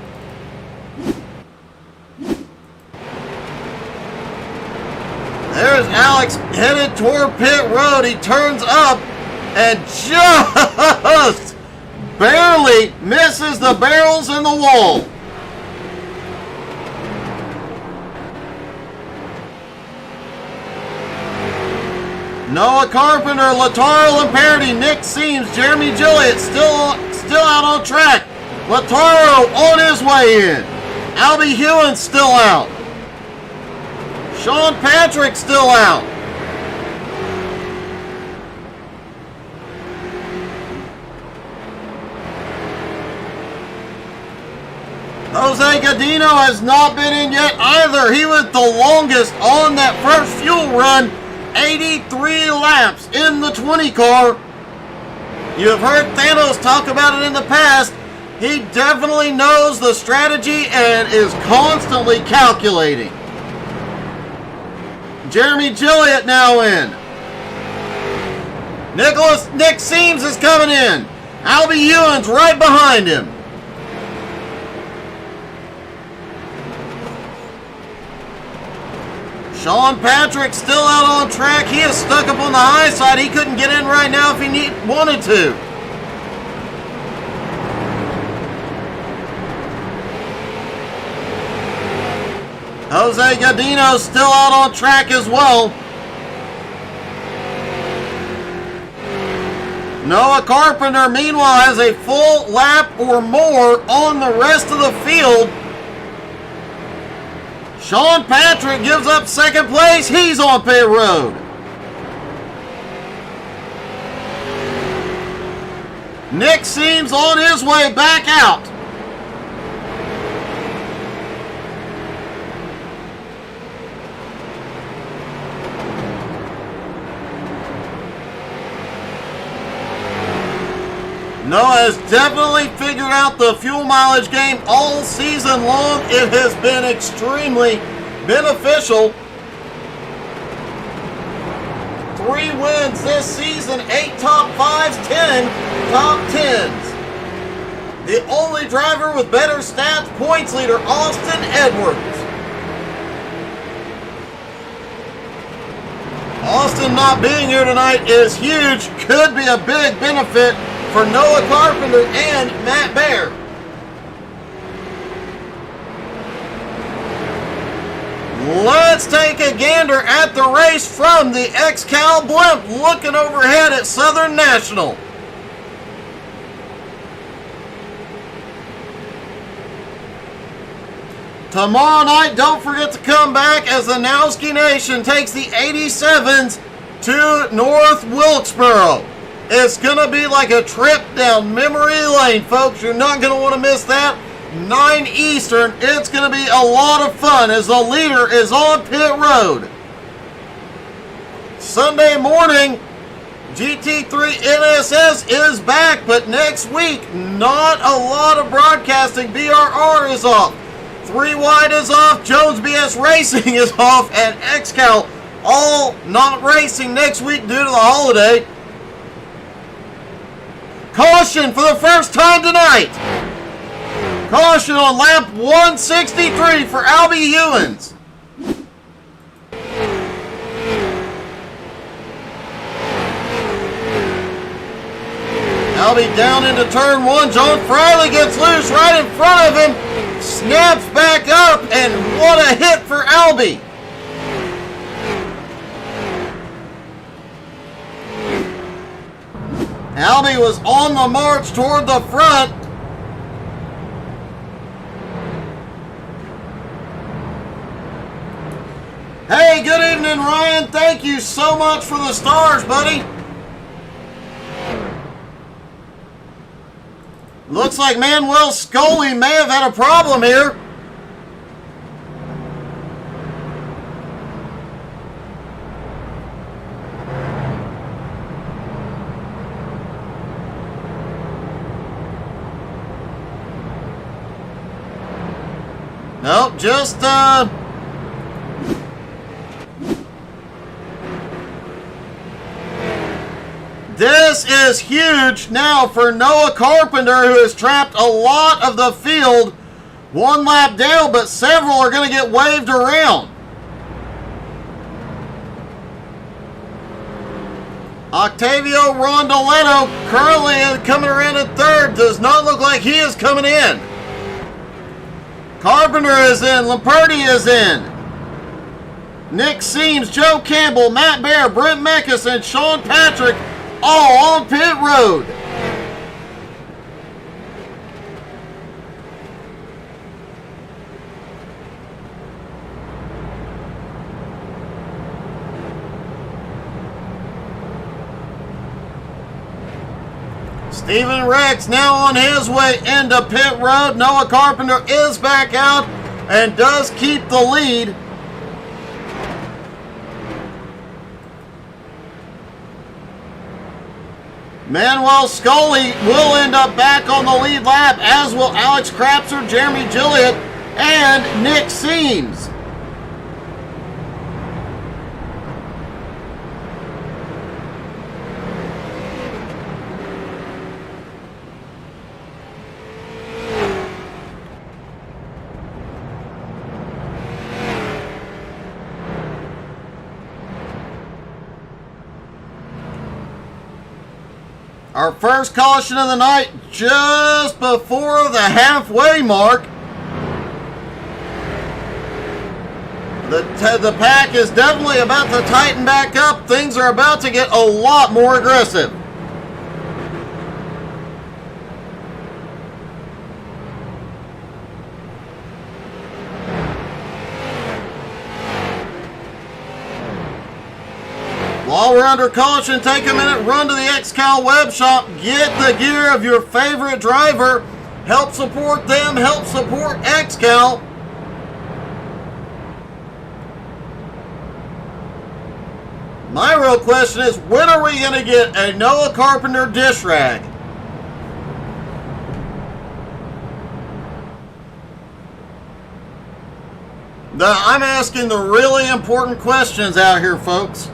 Speaker 1: There's Alex headed toward pit road. He turns up and just barely misses the barrels in the wall. Noah Carpenter, Lataro Lamperti, Nick Seams, Jeremy Gilliott still out on track. Lataro on his way in. Albie Hewins still out. Sean Patrick still out. Jose Gadino has not been in yet either. He was the longest on that first fuel run. 83 laps in the 20 car. You have heard Thanos talk about it in the past. He definitely knows the strategy and is constantly calculating. Jeremy Gilliott now in. Nick Seams is coming in. Albie Hewins right behind him. Sean Patrick still out on track. He is stuck up on the high side. He couldn't get in right now if he wanted to. Jose Gadino still out on track as well. Noah Carpenter, meanwhile, has a full lap or more on the rest of the field. Sean Patrick gives up second place. He's on pit road. Nick Seams on his way back out. Noah has definitely figured out the fuel mileage game all season long. It has been extremely beneficial. 3 wins this season, 8 top 5s, 10 top 10s. The only driver with better stats, points leader, Austin Edwards. Austin not being here tonight is huge. Could be a big benefit for Noah Carpenter and Matt Baer. Let's take a gander at the race from the XCAL blimp, looking overhead at Southern National. Tomorrow night, don't forget to come back as the Nowski Nation takes the 87s to North Wilkesboro. It's going to be like a trip down memory lane, folks. You're not going to want to miss that. 9 Eastern. It's going to be a lot of fun as the leader is on pit road. Sunday morning, GT3 NSS is back, but next week, not a lot of broadcasting. BRR is off. 3 Wide is off. Jones BS Racing is off. And XCAL all not racing next week due to the holiday. Caution for the first time tonight. Caution on lap 163 for Albie Hewins. Albie down into turn 1. John Friley gets loose right in front of him. Snaps back up, and what a hit for Albie. Albie was on the march toward the front. Hey, good evening, Ryan. Thank you so much for the stars, buddy. Looks like Manuel Scully may have had a problem here. Nope, just, this is huge now for Noah Carpenter, who has trapped a lot of the field one lap down, but several are going to get waved around. Octavio Rondoletto currently coming around in third. Does not look like he is coming in. Carpenter is in. Lamperti is in. Nick Seams, Joe Campbell, Matt Bear, Brent Meckes, and Sean Patrick all on pit road. Steven Rex now on his way into pit road. Noah Carpenter is back out and does keep the lead. Manuel Scully will end up back on the lead lap, as will Alex Crapser, Jeremy Gilliatt, and Nick Seams. Our first caution of the night just before the halfway mark. The pack is definitely about to tighten back up. Things are about to get a lot more aggressive. While we're under caution, take a minute, run to the XCAL web shop, get the gear of your favorite driver, help support them, help support XCAL. My real question is, when are we going to get a Noah Carpenter dish rag? I'm asking the really important questions out here, folks.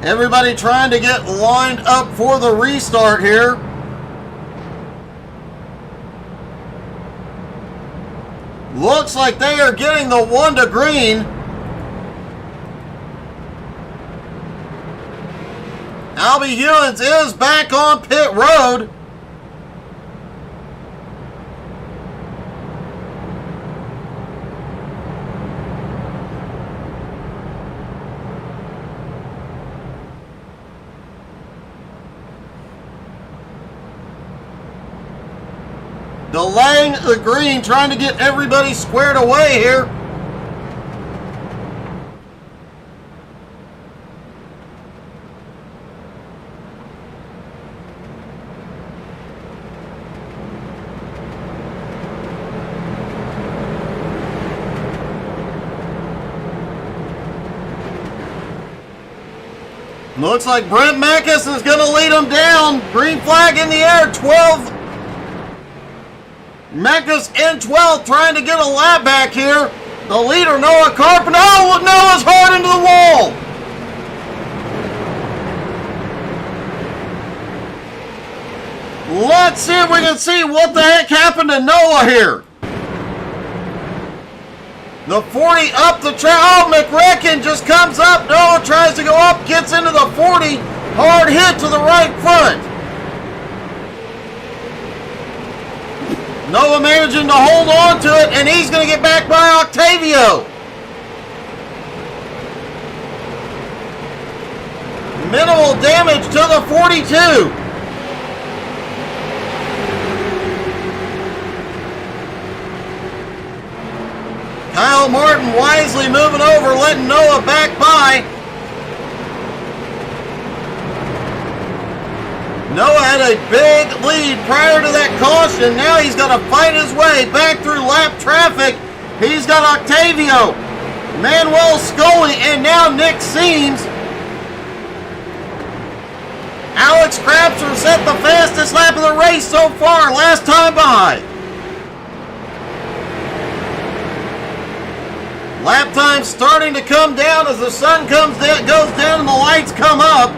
Speaker 1: Everybody trying to get lined up for the restart here. Looks like they are getting the one to green. Albie Hewins is back on pit road. Delaying the green, trying to get everybody squared away here. Looks like Brent Meckes is going to lead them down. Green flag in the air, 12. Meckes in 12th, trying to get a lap back here. The leader, Noah Carpenter. Oh, Noah's hard into the wall. Let's see if we can see what the heck happened to Noah here. The 40 up the track. Oh, McRecken just comes up. Noah tries to go up, gets into the 40. Hard hit to the right front. Noah managing to hold on to it, and he's going to get back by Octavio. Minimal damage to the 42. Kyle Martin wisely moving over, letting Noah back by. Noah had a big lead prior to that caution. Now he's got to fight his way back through lap traffic. He's got Octavio, Manuel Scully, and now Nick Seams. Alex Crapser set the fastest lap of the race so far, last time by. Lap time starting to come down as the sun goes down and the lights come up.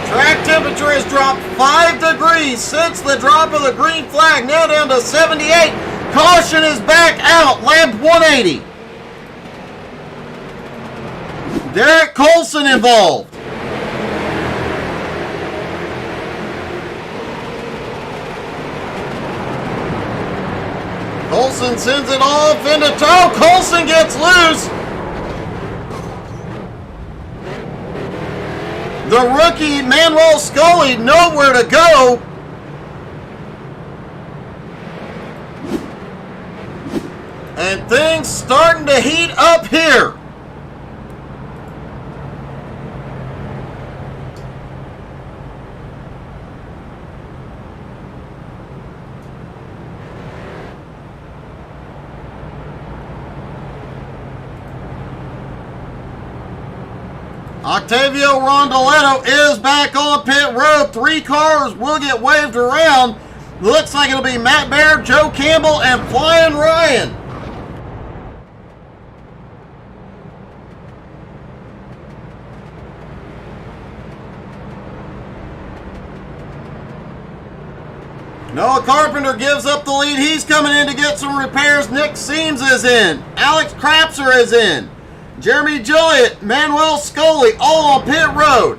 Speaker 1: Track temperature has dropped 5 degrees since the drop of the green flag, now down to 78. Caution is back out, lap 180. Derek Colson involved. Colson sends it off into tow. Colson gets loose. The rookie Manuel Scully nowhere to go. And things starting to heat up here. Octavio Rondoletto is back on pit road. 3 cars will get waved around. Looks like it'll be Matt Baird, Joe Campbell, and Flying Ryan. Noah Carpenter gives up the lead. He's coming in to get some repairs. Nick Seams is in. Alex Crapser is in. Jeremy Gilliott, Manuel Scully, all on pit road.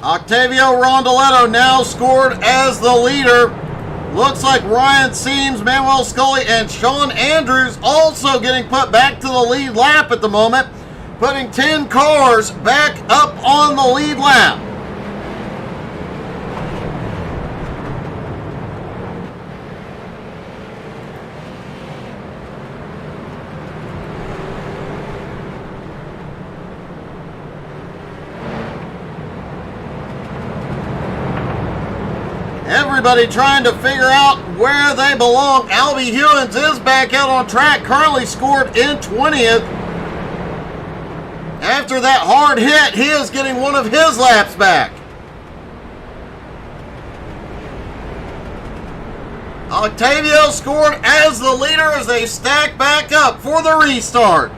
Speaker 1: Octavio Rondoletto now scored as the leader. Looks like Ryan Seams, Manuel Scully, and Sean Andrews also getting put back to the lead lap at the moment, putting 10 cars back up on the lead lap. Everybody trying to figure out where they belong. Albie Hewins is back out on track, currently scored in 20th. After that hard hit, he is getting one of his laps back. Octavio scored as the leader as they stack back up for the restart.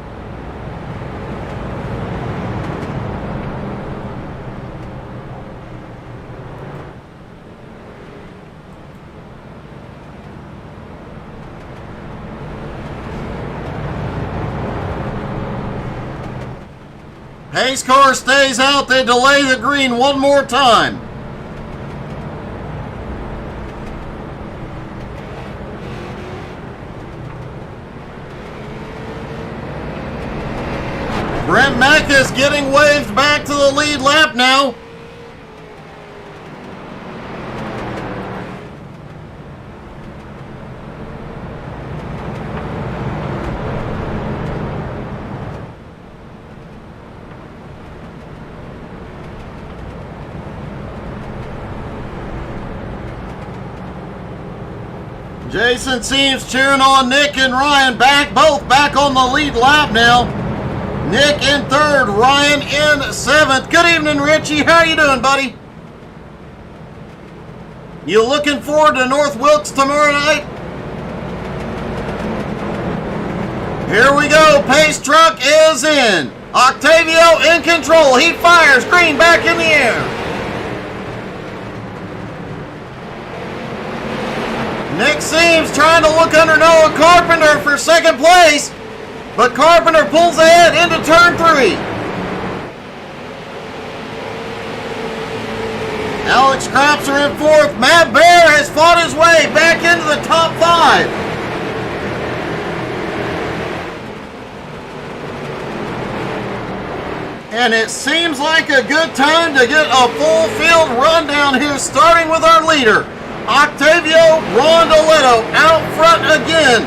Speaker 1: Pace car stays out. They delay the green one more time. Brent Mack is getting waved back to the lead lap now. Jason Seams cheering on Nick and Ryan, both back on the lead lap now. Nick in 3rd, Ryan in 7th. Good evening, Richie. How you doing, buddy? You looking forward to North Wilkes tomorrow night? Here we go. Pace truck is in. Octavio in control. He fires. Green back in the air. Nick Seams trying to look under Noah Carpenter for 2nd place, but Carpenter pulls ahead into turn 3. Alex Crapser in 4th. Matt Bear has fought his way back into the top 5. And it seems like a good time to get a full field rundown here, starting with our leader, Octavio Rondoletto out front again.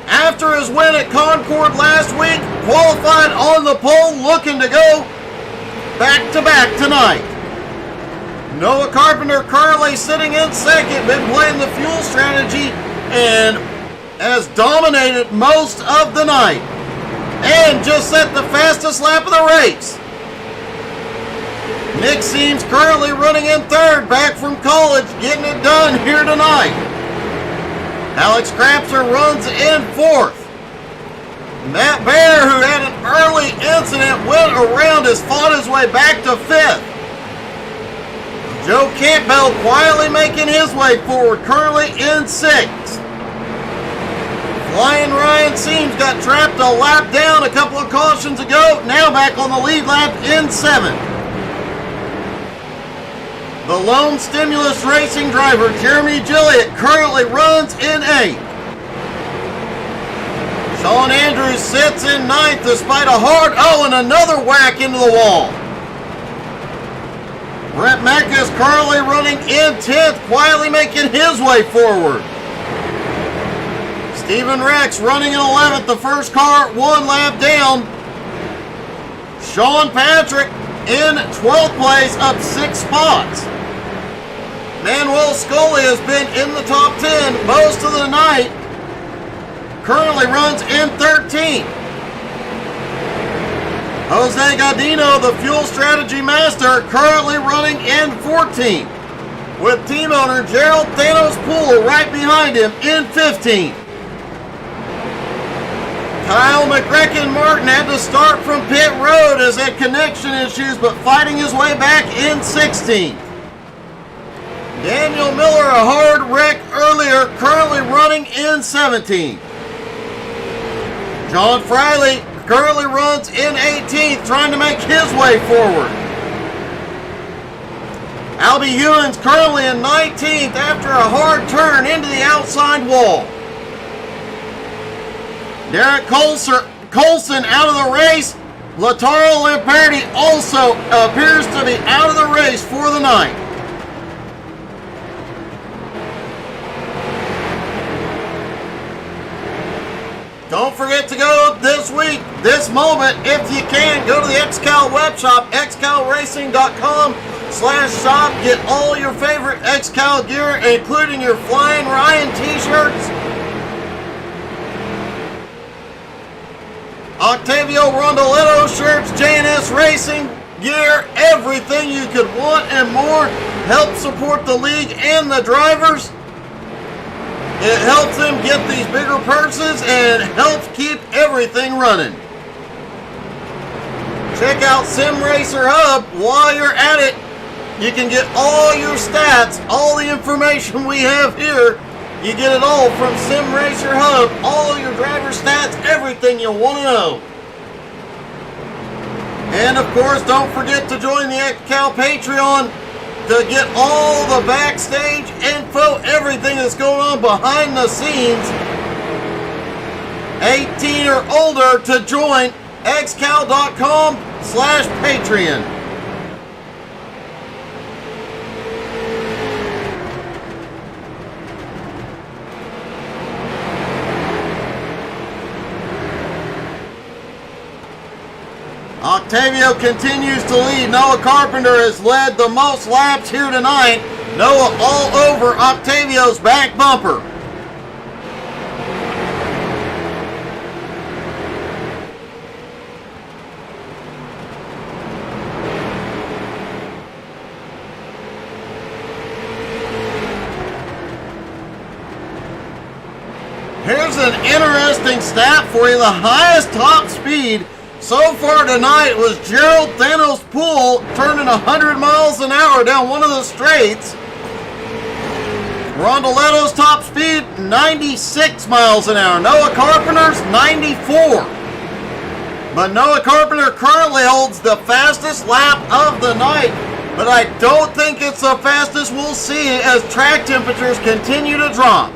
Speaker 1: After his win at Concord last week, qualified on the pole, looking to go back-to-back tonight. Noah Carpenter currently sitting in second, been playing the fuel strategy and has dominated most of the night. And just set the fastest lap of the race. Nick Seams currently running in third, back from college, getting it done here tonight. Alex Crapser runs in fourth. Matt Baer, who had an early incident, went around, has fought his way back to fifth. Joe Campbell quietly making his way forward, currently in sixth. Flying Ryan Seams got trapped a lap down a couple of cautions ago, now back on the lead lap in seventh. The lone Stimulus Racing driver, Jeremy Gilliott, currently runs in eighth. Sean Andrews sits in ninth despite a hard, and another whack into the wall. Brett Mecca is currently running in 10th, quietly making his way forward. Stephen Rex running in 11th, the first car, one lap down. Sean Patrick in 12th place, up 6 spots. Manuel Scully has been in the top 10 most of the night. Currently runs in 13th. Jose Godino, the fuel strategy master, currently running in 14th. With team owner Gerald Thanos Poole right behind him in 15th. Kyle McGrecken Martin had to start from pit road as had connection issues, but fighting his way back in 16th. Daniel Miller, a hard wreck earlier, currently running in 17th. John Friley currently runs in 18th, trying to make his way forward. Albie Hewins currently in 19th after a hard turn into the outside wall. Derek Colson out of the race. Lataro Lamperti also appears to be out of the race for the night. Don't forget to go this week, this moment, if you can, go to the XCAL web shop, xcalracing.com/shop. Get all your favorite XCAL gear, including your Flying Ryan t-shirts, Octavio Rondoletto shirts, J&S Racing gear, everything you could want and more. Help support the league and the drivers. It helps them get these bigger purses and helps keep everything running. Check out Sim Racer Hub while you're at it. You can get all your stats, all the information we have here. You get it all from Sim Racer Hub, all your driver stats, everything you want to know. And of course, don't forget to join the XCAL Patreon to get all the backstage info, everything that's going on behind the scenes. 18 or older to join xcal.com/Patreon. Octavio continues to lead. Noah Carpenter has led the most laps here tonight. Noah all over Octavio's back bumper. Here's an interesting stat for you. The highest top speed so far tonight was Gerald Thanos Poole turning 100 miles an hour down one of the straights. Rondoletto's top speed, 96 miles an hour. Noah Carpenter's 94. But Noah Carpenter currently holds the fastest lap of the night. But I don't think it's the fastest we'll see as track temperatures continue to drop.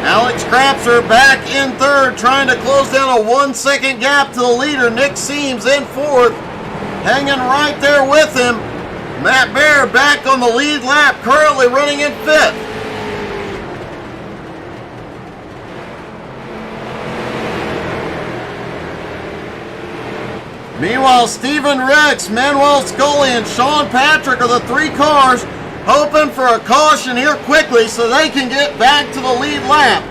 Speaker 1: Alex Crapser back in third, trying to close down a 1 second gap to the leader. Nick Seams in fourth. hanging right there with him. Matt Bear back on the lead lap, currently running in 5th. Meanwhile, Stephen Rex, Manuel Scully, and Sean Patrick are the 3 cars hoping for a caution here quickly so they can get back to the lead lap.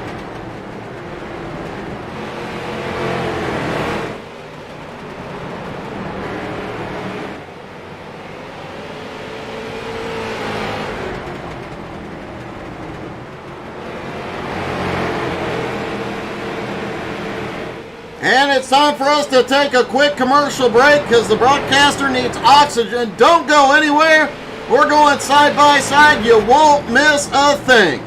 Speaker 1: And it's time for us to take a quick commercial break because the broadcaster needs oxygen. Don't go anywhere. We're going side by side. You won't miss a thing.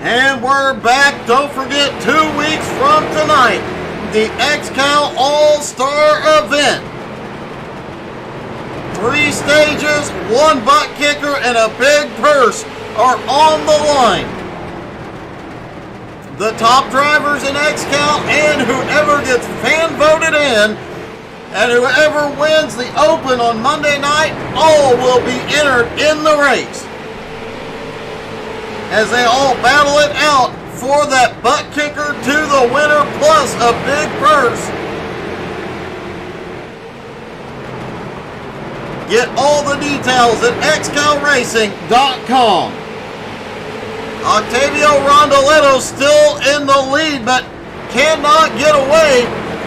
Speaker 1: And we're back. Don't forget, 2 weeks from tonight, the XCAL All-Star event. 3 stages, 1 butt kicker, and a big purse are on the line. The top drivers in XCAL and whoever gets fan voted in and whoever wins the Open on Monday night, all will be entered in the race, as they all battle it out for that butt kicker to the winner plus a big purse. Get all the details at xcalracing.com. Octavio Rondoletto still in the lead, but cannot get away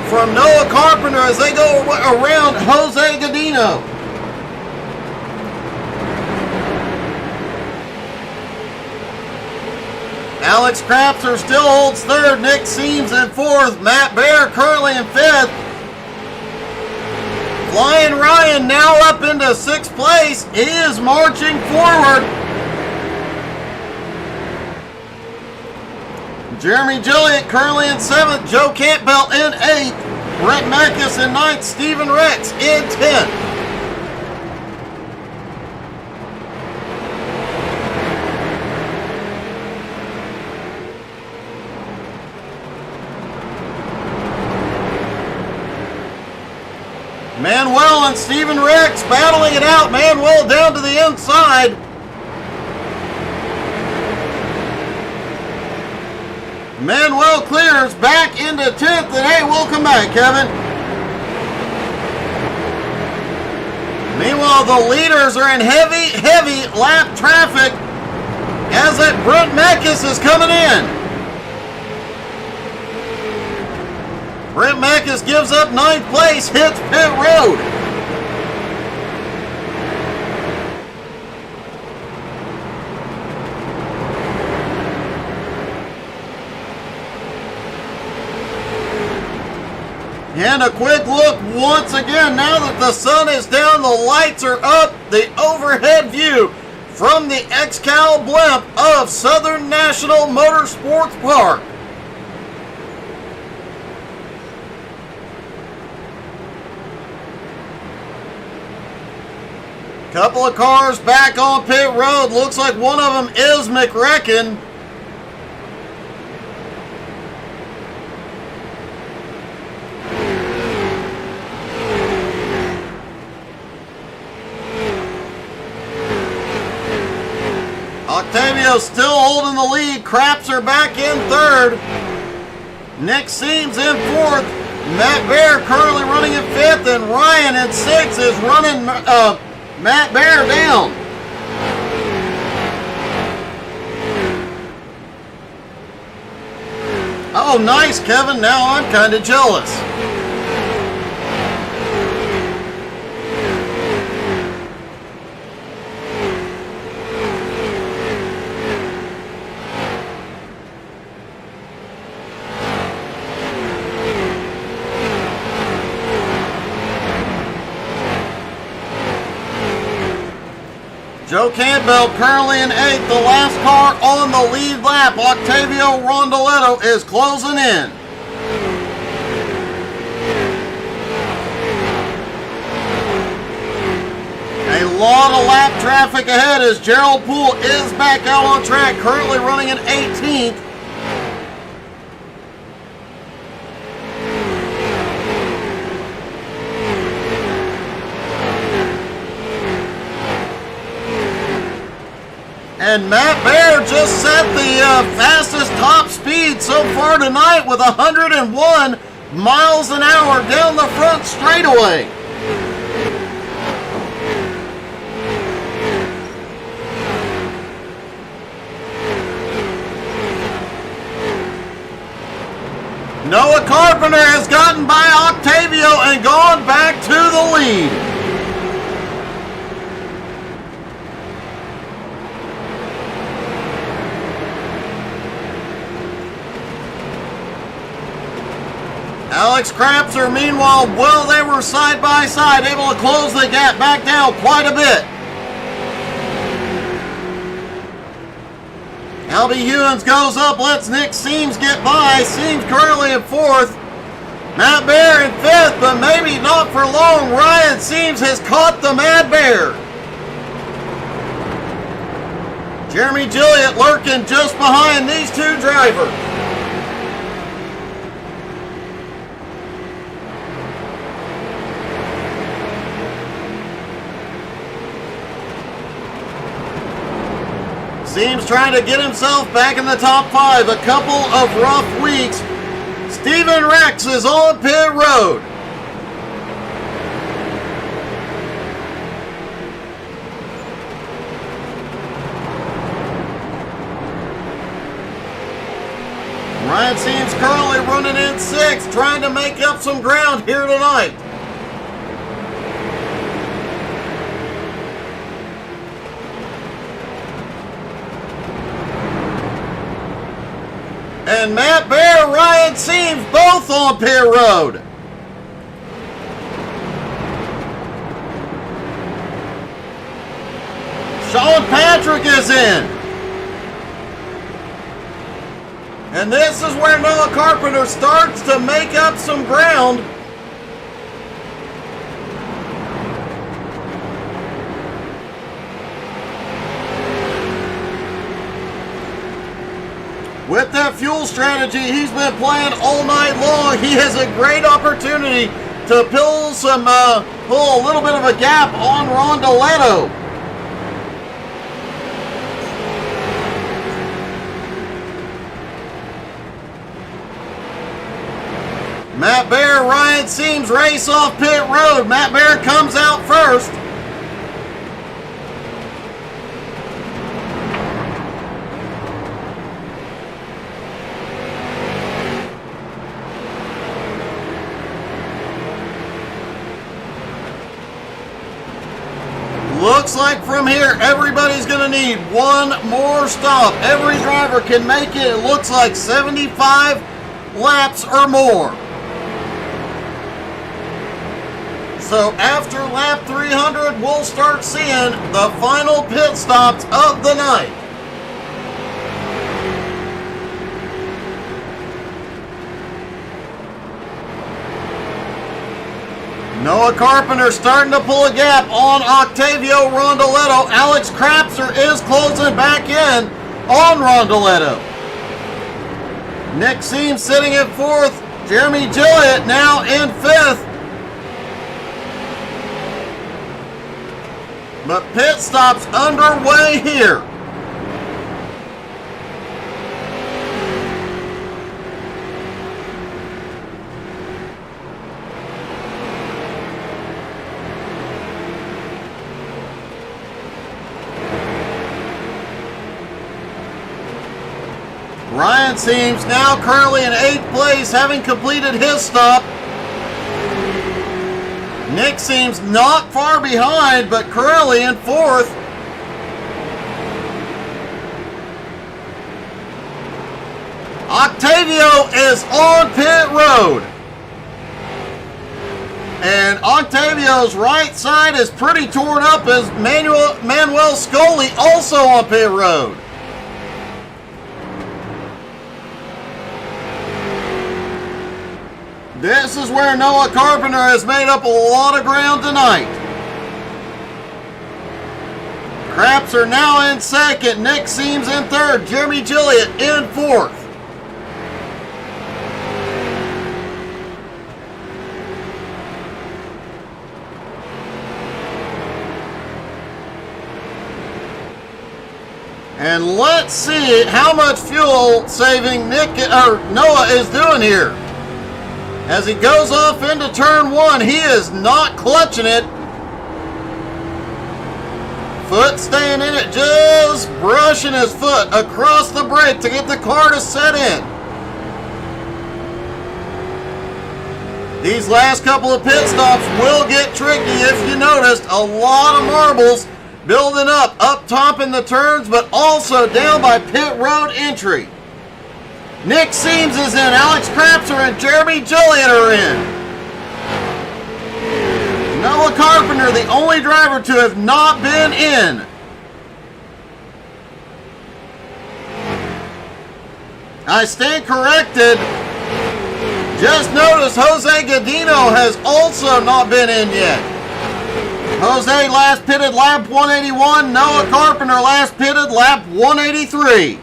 Speaker 1: from Noah Carpenter as they go around Jose Godino. Alex Crapser still holds 3rd. Nick Seams in 4th. Matt Bear currently in 5th. Flying Ryan now up into 6th place. He is marching forward. Jeremy Gilliott currently in 7th. Joe Campbell in 8th. Brett Meckes in 9th. Stephen Rex in 10th. Manuel and Stephen Rex battling it out. Manuel down to the inside. Manuel clears back into 10th, and hey, welcome back, Kevin. Meanwhile, the leaders are in heavy lap traffic as that Brent Meckes is coming in. Brent Meckes gives up 9th place, hits pit road. And a quick look once again, now that the sun is down, the lights are up, the overhead view from the XCAL blimp of Southern National Motorsports Park. Couple of cars back on pit road. Looks like one of them is McRecken. Octavio still holding the lead. Craps are back in 3rd. Nick Seams in 4th. Matt Bear currently running in 5th, and Ryan in 6th is running Matt Bear down. Oh, nice, Kevin. Now I'm kind of jealous. Joe Campbell currently in 8th, the last car on the lead lap. Octavio Rondoletto is closing in. A lot of lap traffic ahead as Gerald Poole is back out on track, currently running in 18th. And Matt Bear just set the fastest top speed so far tonight with 101 miles an hour down the front straightaway. Noah Carpenter has gotten by Octavio and gone back to the lead. Alex Crapser, meanwhile, well, they were side by side, able to close the gap back down quite a bit. Albie Hewins goes up, lets Nick Seams get by. Seams currently in 4th. Matt Bear in 5th, but maybe not for long. Ryan Seams has caught the Mad Bear. Jeremy Gilliott lurking just behind these two drivers. Seems trying to get himself back in the top 5. A couple of rough weeks. Stephen Rex is on pit road. Ryan Seams currently running in 6th, trying to make up some ground here tonight. And Matt Bear, Ryan Seams, both on pit road. Sean Patrick is in. And this is where Noah Carpenter starts to make up some ground. With that fuel strategy he's been playing all night long, he has a great opportunity to pull a little bit of a gap on Rondoletto. Matt Bear, Ryan Seams race off pit road. Matt Bear comes out first. Looks like from here everybody's going to need one more stop. Every driver can make it. It looks like 75 laps or more. So after lap 300, we'll start seeing the final pit stops of the night. Noah Carpenter starting to pull a gap on Octavio Rondoletto. Alex Crapser is closing back in on Rondoletto. Nick Seams sitting at 4th. Jeremy Gilliott now in 5th. But pit stops underway here. Ryan Seams now currently in 8th place, having completed his stop. Nick Seams not far behind, but currently in 4th. Octavio is on pit road. And Octavio's right side is pretty torn up as Manuel Scully also on pit road. This is where Noah Carpenter has made up a lot of ground tonight. Craps are now in 2nd. Nick Seams in 3rd. Jeremy Gilliott in 4th. And let's see how much fuel saving Noah is doing here. As he goes off into turn 1, he is not clutching it. Foot staying in it, just brushing his foot across the brake to get the car to set in. These last couple of pit stops will get tricky. If you noticed, a lot of marbles building up top in the turns, but also down by pit road entry. Nick Seams is in, Alex Crapser and Jeremy Gilliott are in. Noah Carpenter, the only driver to have not been in. I stand corrected. Just noticed Jose Godino has also not been in yet. Jose last pitted lap 181. Noah Carpenter last pitted lap 183.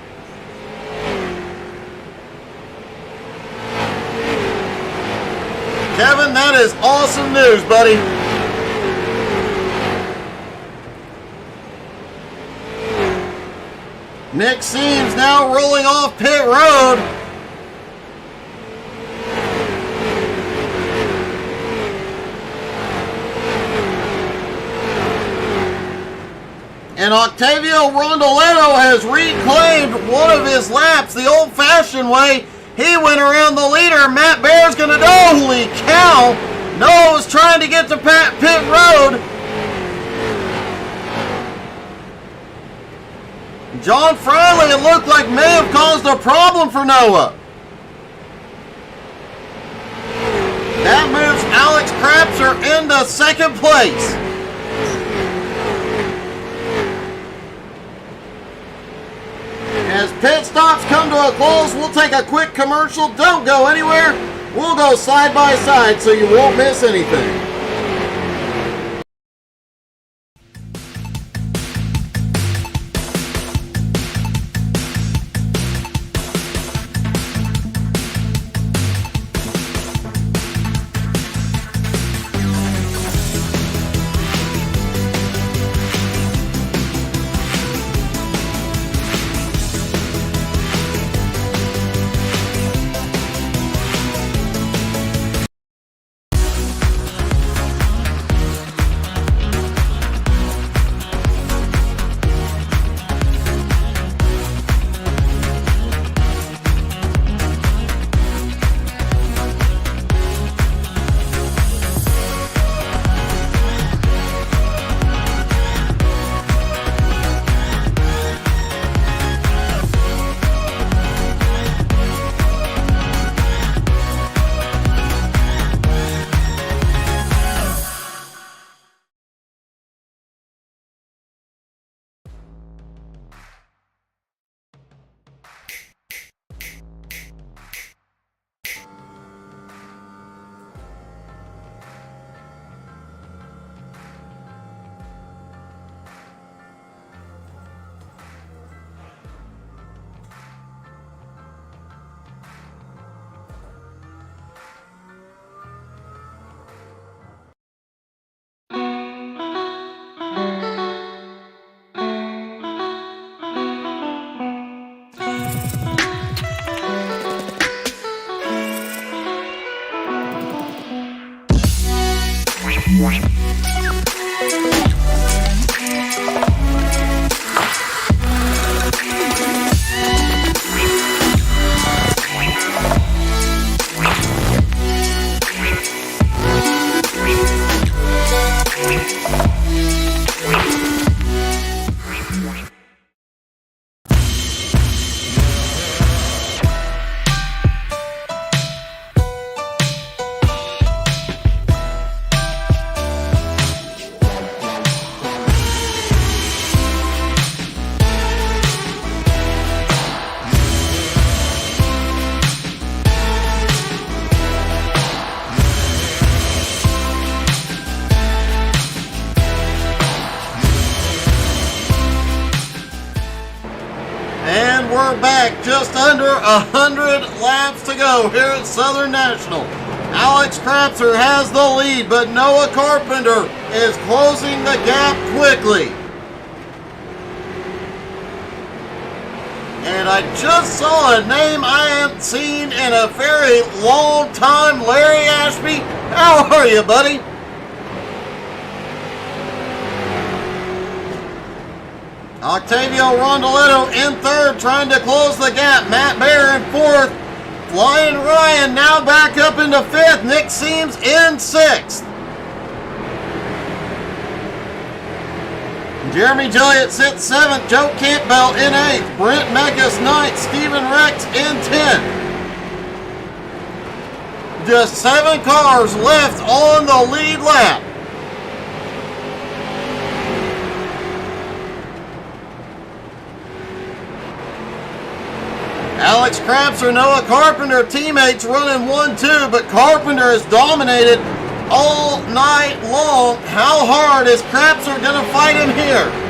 Speaker 1: Kevin, that is awesome news, buddy. Nick Seams now rolling off pit road. And Octavio Rondoletto has reclaimed one of his laps the old-fashioned way. He went around the leader. Matt Bear's going to go. Holy cow. Noah was trying to get to pit road. John Friley, it looked like, may have caused a problem for Noah. That moves Alex Crapser into 2nd place. As pit stops come to a close, we'll take a quick commercial. Don't go anywhere. We'll go side by side so you won't miss anything. And we're back, just under 100 laps to go here at Southern National. Alex Krapser has the lead, but Noah Carpenter is closing the gap quickly. And I just saw a name I haven't seen in a very long time. Larry Ashby, how are you, buddy? Octavio Rondoletto in third, trying to close the gap. Matt Bear in fourth. Flying Ryan now back up into fifth. Nick Seams in sixth. Jeremy Gilliott sits seventh. Joe Campbell in eighth. Brent Mekas ninth. Stephen Rex in 10th. Just 7 cars left on the lead lap. Alex Krapser, Noah Carpenter, teammates running 1-2, but Carpenter has dominated all night long. How hard is Krapser going to fight him here?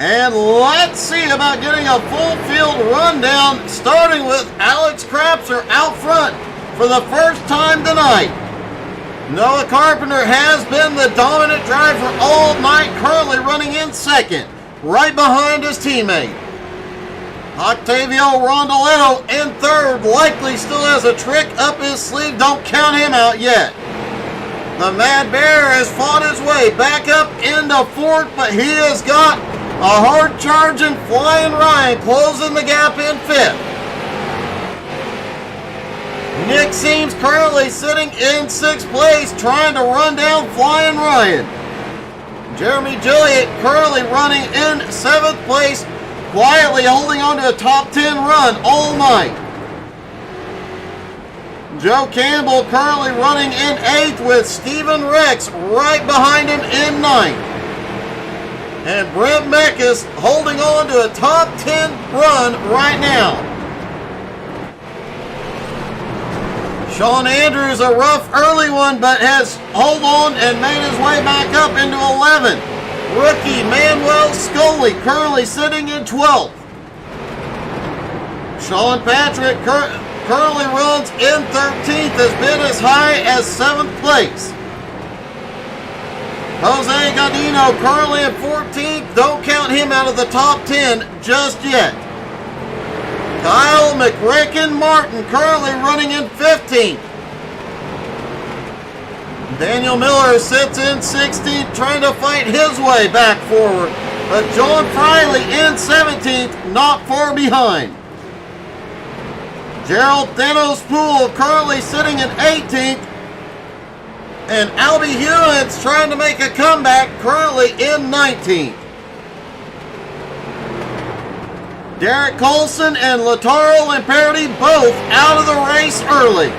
Speaker 1: And let's see about getting a full field rundown, starting with Alex Krapser out front for the first time tonight. Noah Carpenter has been the dominant driver all night, currently running in second, right behind his teammate. Octavio Rondoletto in third, likely still has a trick up his sleeve, don't count him out yet. The Mad Bear has fought his way back up into fourth, but he has got a hard-charging Flying Ryan closing the gap in fifth. Nick Seams currently sitting in sixth place, trying to run down Flying Ryan. Jeremy Gilliott currently running in seventh place, quietly holding on to a top 10 run all night. Joe Campbell currently running in 8th with Stephen Rex right behind him in 9th. And Brent Meckes holding on to a top 10 run right now. Sean Andrews, a rough early one, but has held on and made his way back up into 11th. Rookie Manuel Scully currently sitting in 12th. Sean Patrick currently runs in 13th, has been as high as 7th place. Jose Godino currently in 14th. Don't count him out of the top 10 just yet. Kyle McRacken Martin currently running in 15th. Daniel Miller sits in 16th, trying to fight his way back forward. But John Friley in 17th, not far behind. Gerald Thanos Poole currently sitting in 18th. And Albie Hewins trying to make a comeback, currently in 19th. Derek Colson and Lataro Lamperti both out of the race early.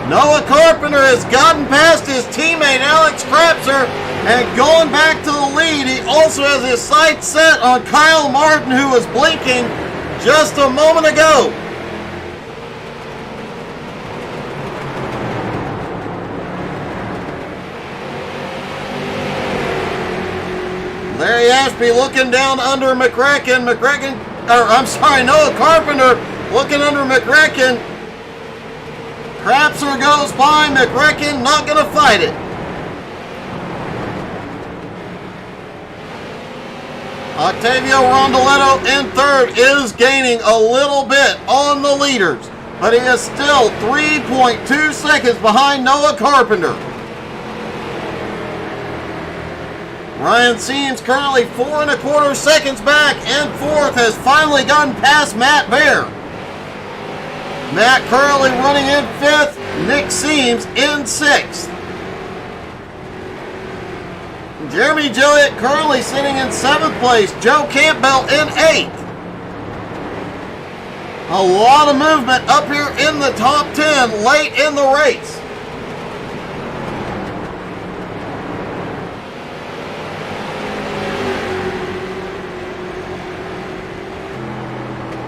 Speaker 1: Noah Carpenter has gotten past his teammate Alex Krapser and going back to the lead. He also has his sights set on Kyle Martin, who was blinking just a moment ago. Larry Ashby looking down under McCracken. Noah Carpenter looking under McCracken. Krapser goes by. McCracken not going to fight it. Octavio Rondoletto in 3rd is gaining a little bit on the leaders, but he is still 3.2 seconds behind Noah Carpenter. Ryan Seams currently 4 1/4 seconds back, and 4th has finally gotten past Matt Bear. Matt currently running in 5th, Nick Seams in 6th. Jeremy Gilliott currently sitting in 7th place, Joe Campbell in 8th. A lot of movement up here in the top 10 late in the race.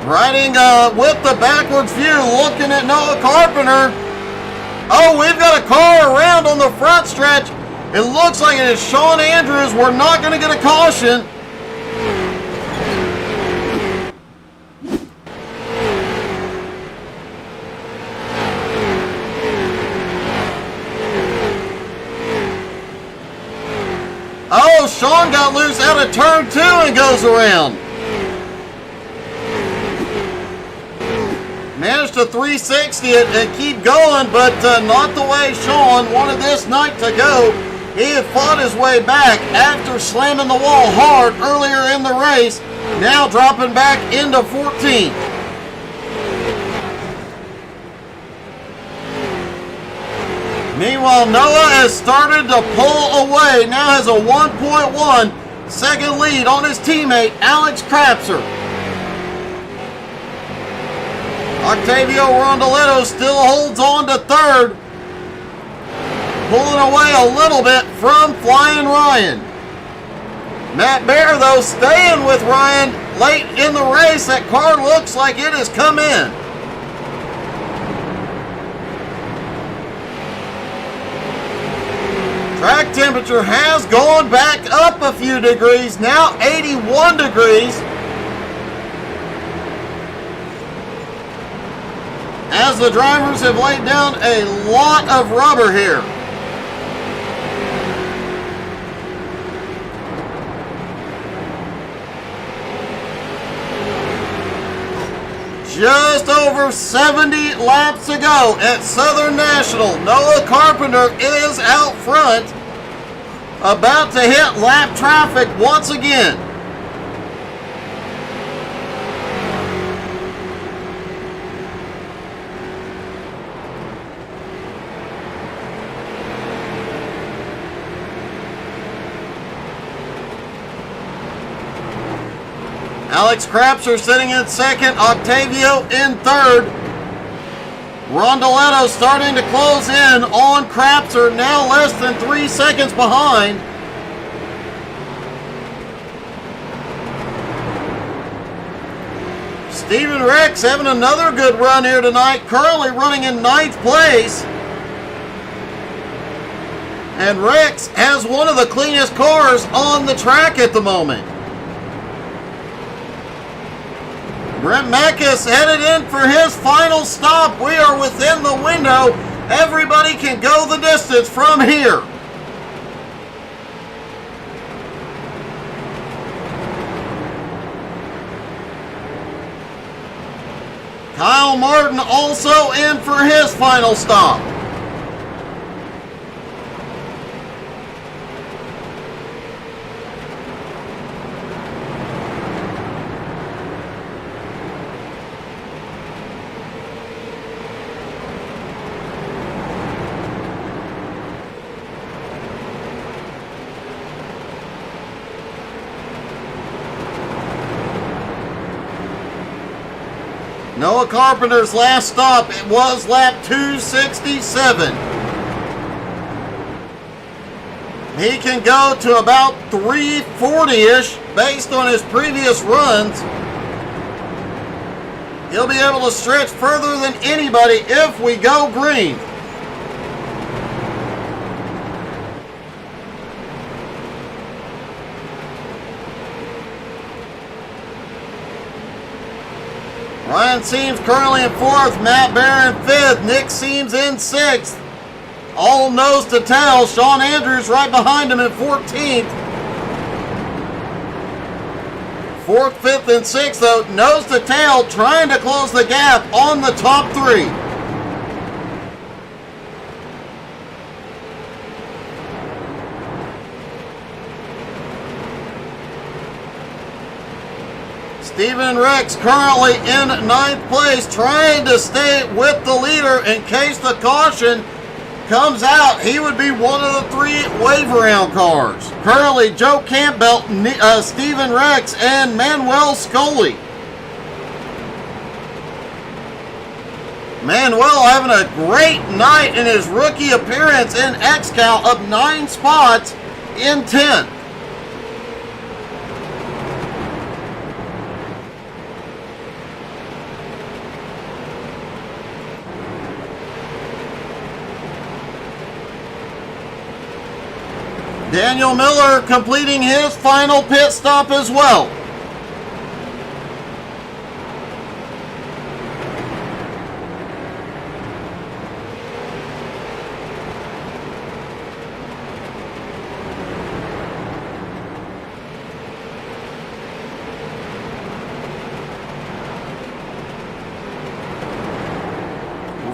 Speaker 1: Riding with the backwards view, looking at Noah Carpenter. Oh, we've got a car around on the front stretch. It looks like it is Sean Andrews. We're not going to get a caution. Oh, Sean got loose out of turn 2 and goes around. Managed to 360 it and keep going, but not the way Sean wanted this night to go. He had fought his way back after slamming the wall hard earlier in the race, now dropping back into 14th. Meanwhile, Noah has started to pull away, now has a 1.1 second lead on his teammate Alex Krapser. Octavio Rondoletto still holds on to 3rd, pulling away a little bit from Flying Ryan. Matt Bear, though, staying with Ryan late in the race. That car looks like it has come in. Track temperature has gone back up a few degrees, now 81 degrees. As the drivers have laid down a lot of rubber here. Just over 70 laps to go at Southern National. Noah Carpenter is out front, about to hit lap traffic once again. Alex Crapser sitting in second. Octavio in third. Rondoletto starting to close in on Crapser, now less than 3 seconds behind. Steven Rex having another good run here tonight, currently running in 9th place. And Rex has one of the cleanest cars on the track at the moment. Brent Mackes headed in for his final stop. We are within the window. Everybody can go the distance from here. Kyle Martin also in for his final stop. Noah Carpenter's last stop, it was lap 267. He can go to about 340-ish based on his previous runs. He'll be able to stretch further than anybody if we go green. Ryan Seams currently in 4th, Matt Barron 5th, Nick Seams in 6th. All nose to tail, Sean Andrews right behind him in 14th. 4th, 5th, and 6th though, nose to tail, trying to close the gap on the top 3. Steven Rex currently in 9th place, trying to stay with the leader in case the caution comes out. He would be one of the 3 wave around cars. Currently, Joe Campbell, Steven Rex, and Manuel Scully. Manuel having a great night in his rookie appearance in XCAL, up 9 spots in 10th. Daniel Miller completing his final pit stop as well.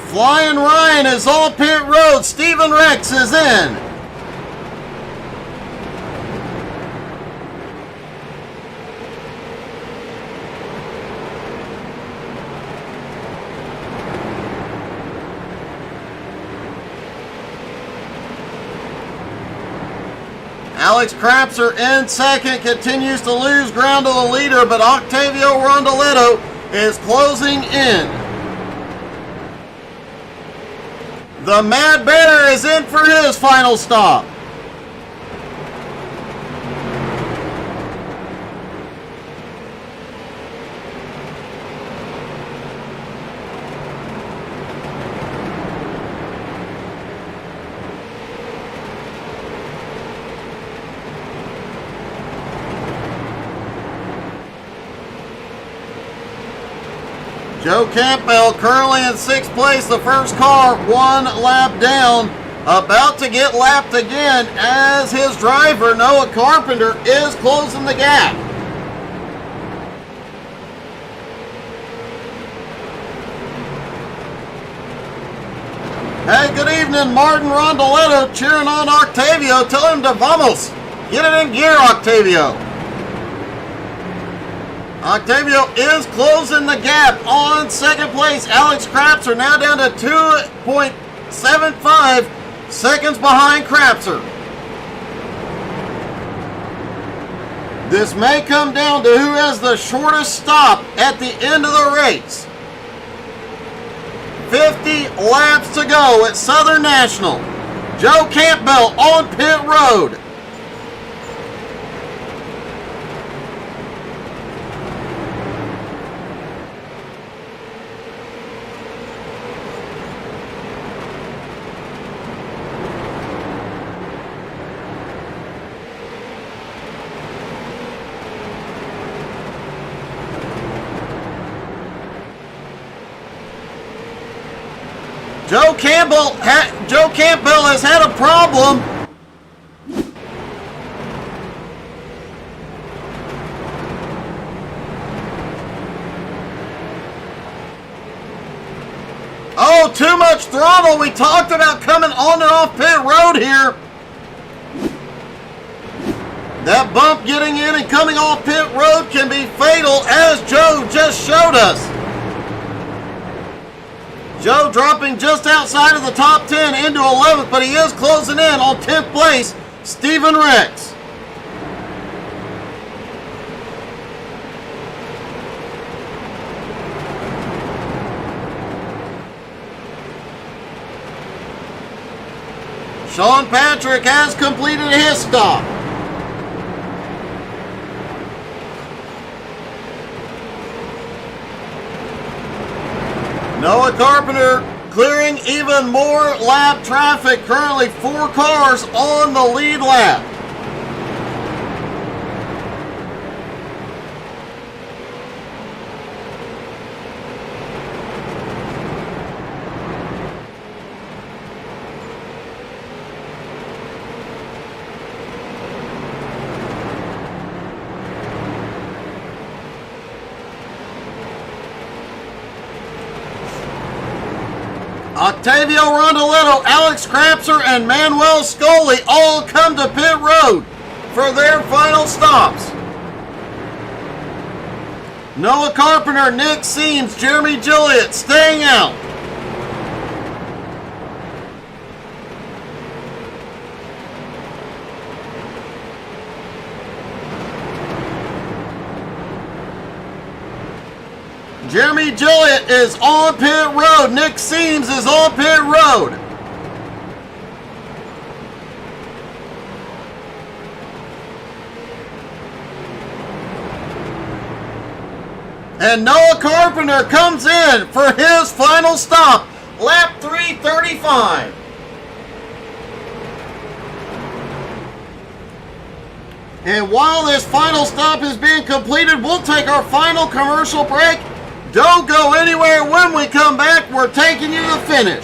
Speaker 1: Flying Ryan is on pit road. Steven Rex is in. Alex Crapser in second, continues to lose ground to the leader, but Octavio Rondoletto is closing in. The Mad Bear is in for his final stop. Joe Campbell currently in 6th place, the first car 1 lap down, about to get lapped again as his driver Noah Carpenter is closing the gap. Hey, good evening, Martin Rondoletto cheering on Octavio. Tell him to vamos. Get it in gear, Octavio. Octavio is closing the gap on 2nd place. Alex Crapser now down to 2.75 seconds behind Crapser. This may come down to who has the shortest stop at the end of the race. 50 laps to go at Southern National. Joe Campbell on pit road. Joe Campbell has had a problem. Oh, too much throttle. We talked about coming on and off pit road here. That bump getting in and coming off pit road can be fatal, as Joe just showed us. Joe dropping just outside of the top 10 into 11th, but he is closing in on 10th place, Stephen Rex. Sean Patrick has completed his stop. Noah Carpenter clearing even more lap traffic. Currently 4 cars on the lead lap. Octavio Rondoletto, Alex Crapser, and Manuel Scully all come to pit road for their final stops. Noah Carpenter, Nick Seams, Jeremy Gilliott staying out. Jeremy Gilliott is on pit road. Nick Seams is on pit road. And Noah Carpenter comes in for his final stop, lap 335. And while this final stop is being completed, we'll take our final commercial break. Don't go anywhere. When we come back, we're taking you to the finish.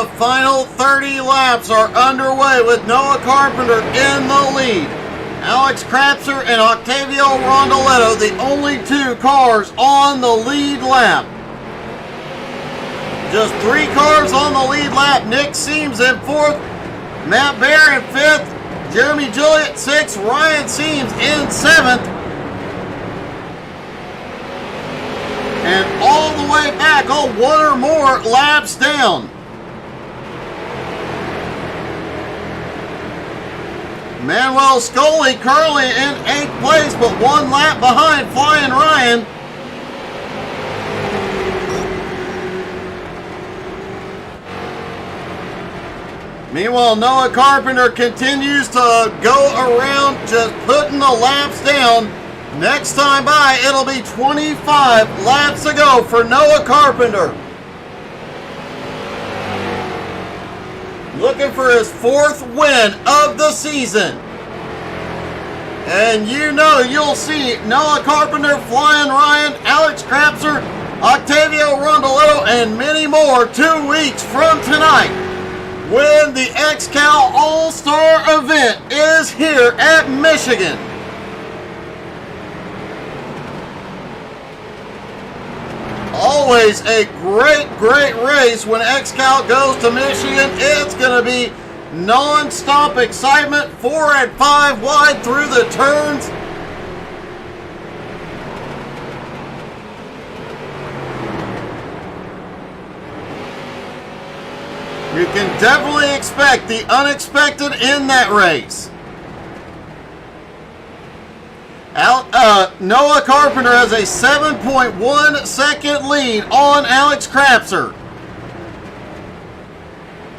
Speaker 1: The final 30 laps are underway with Noah Carpenter in the lead. Alex Krapser and Octavio Rondoletto, the only two cars on the lead lap. Just 3 cars on the lead lap. Nick Seams in 4th, Matt Baer in 5th, Jeremy Joliet 6th, Ryan Seams in 7th. And all the way back, one or more laps down. Manuel Scully currently in 8th place, but 1 lap behind Flying Ryan. Meanwhile, Noah Carpenter continues to go around just putting the laps down. Next time by, it'll be 25 laps to go for Noah Carpenter. Looking for his 4th win of the season. And you know you'll see Noah Carpenter, Flying Ryan, Alex Krapser, Octavio Rondoletto, and many more 2 weeks from tonight when the XCAL All-Star event is here at Michigan. Always a great race when XCAL goes to Michigan. It's going to be non-stop excitement, 4 and 5 wide through the turns. You can definitely expect the unexpected in that race. Noah Carpenter has a 7.1 second lead on Alex Krapser.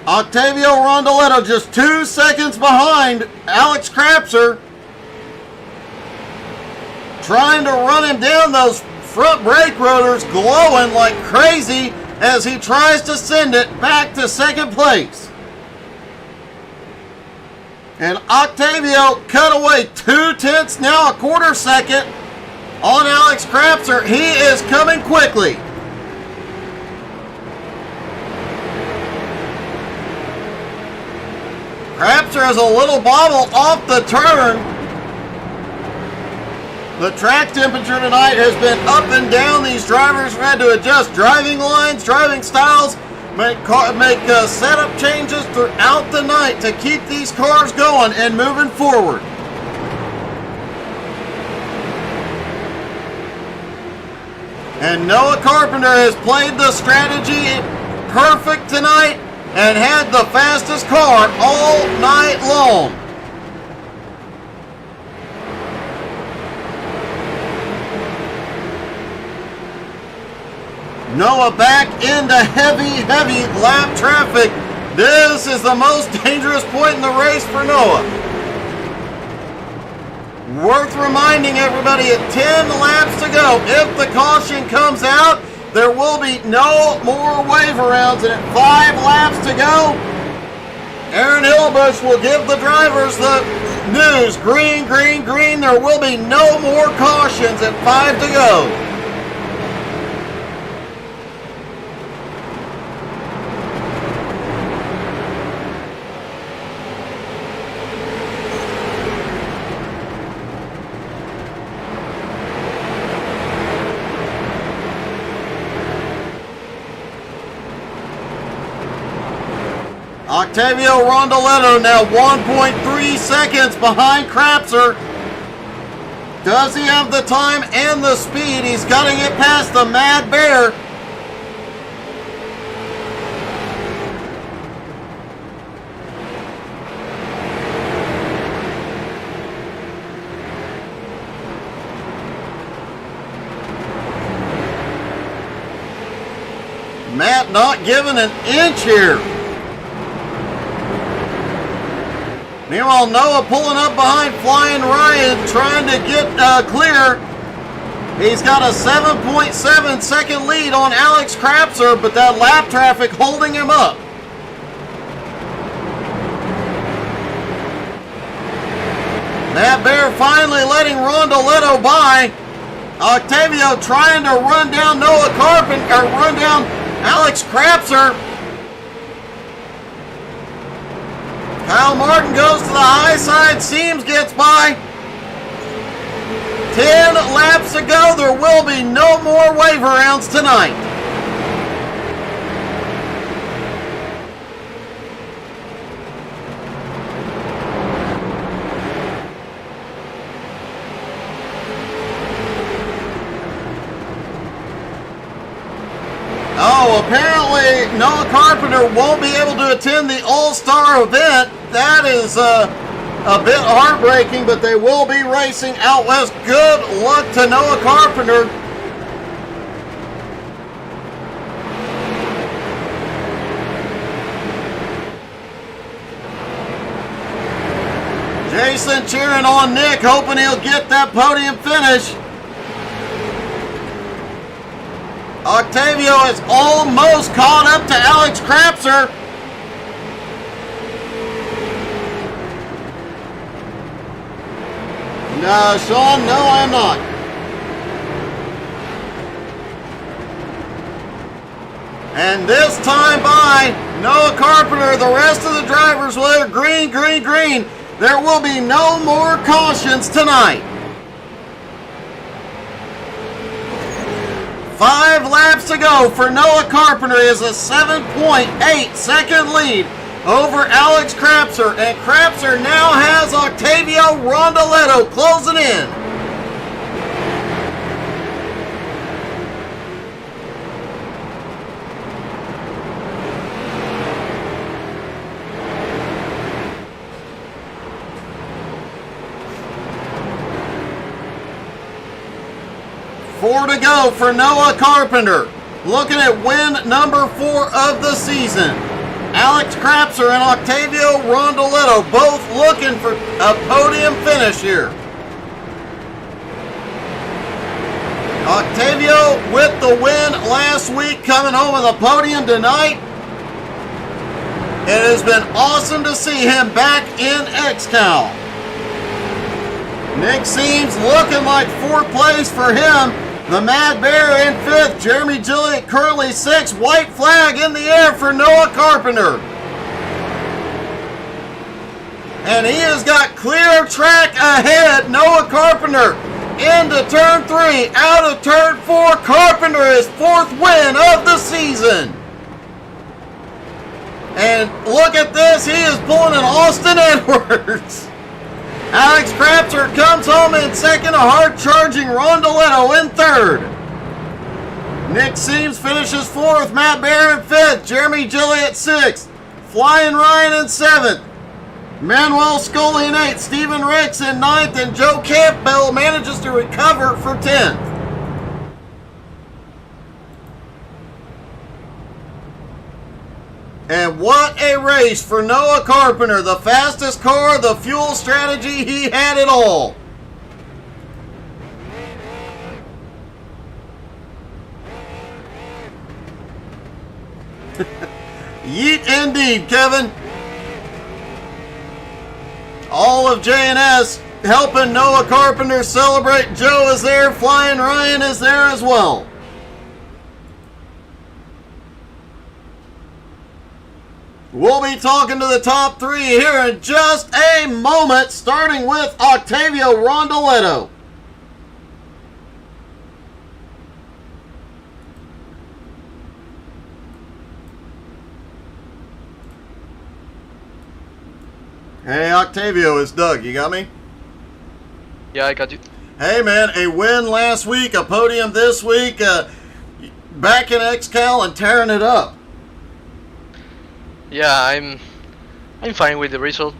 Speaker 1: Octavio Rondoletto just 2 seconds behind Alex Krapser, trying to run him down. Those front brake rotors glowing like crazy as he tries to send it back to 2nd place. And Octavio cut away 2/10, now a 1/4 second on Alex Krapser. He is coming quickly. Krapser has a little bobble off the turn. The track temperature tonight has been up and down. These drivers have had to adjust driving lines, driving styles, make setup changes throughout the night to keep these cars going and moving forward. And Noah Carpenter has played the strategy perfect tonight and had the fastest car all night long. Noah back into heavy lap traffic. This is the most dangerous point in the race for Noah. Worth reminding everybody at 10 laps to go. If the caution comes out, there will be no more wave arounds. And at 5 laps to go, Aaron Hillebush will give the drivers the news. Green, green, green. There will be no more cautions at 5 to go. Octavio Rondoletto now 1.3 seconds behind Krapser. Does he have the time and the speed? He's got to get past the Mad Bear. Matt not giving an inch here. Meanwhile, Noah pulling up behind Flying Ryan, trying to get clear. He's got a 7.7 second lead on Alex Krapser, but that lap traffic holding him up. Matt Bear finally letting Rondoletto by. Octavio trying to run down Noah Carpenter, or run down Alex Krapser. Kyle Martin goes to the high side. Seams gets by. 10 laps to go. There will be no more wave arounds tonight. Oh, apparently Noah Carpenter won't be able to attend the All-Star event. That is a bit heartbreaking, but they will be racing out west. Good luck to Noah Carpenter. Jason cheering on Nick, hoping he'll get that podium finish. Octavio is almost caught up to Alex Krapser. No, Sean, no, I'm not. And this time by Noah Carpenter, the rest of the drivers will green, green, green. There will be no more cautions tonight. 5 laps to go for Noah Carpenter is a 7.8 second lead over Alex Krapser, and Krapser now has Octavio Rondoletto closing in. Four to go for Noah Carpenter. Looking at win number 4 of the season. Alex Krapser and Octavio Rondoletto both looking for a podium finish here. Octavio with the win last week, coming home with a podium tonight. It has been awesome to see him back in XCAL. Nick Seams looking like 4th place for him. The Mad Bear in 5th. Jeremy Gilliott currently 6th. White flag in the air for Noah Carpenter. And he has got clear track ahead. Noah Carpenter into turn 3. Out of turn 4. Carpenter is 4th win of the season. And look at this. He is pulling an Austin Edwards. Alex Krapser comes home in 2nd, a hard-charging Rondoletto in 3rd. Nick Seams finishes 4th, Matt Bear in 5th, Jeremy Gilliott 6th, Flying Ryan in 7th, Manuel Scully in 8th, Stephen Ricks in 9th, and Joe Campbell manages to recover for 10th. And what a race for Noah Carpenter. The fastest car, the fuel strategy, he had it all. Yeet indeed, Kevin. All of J&S helping Noah Carpenter celebrate. Joe is there. Flying Ryan is there as well. We'll be talking to the top 3 here in just a moment, starting with Octavio Rondoletto. Hey, Octavio, it's Doug. You got me?
Speaker 5: Yeah, I got you.
Speaker 1: Hey, man, a win last week, a podium this week, back in XCAL and tearing it up.
Speaker 5: Yeah, I'm fine with the result.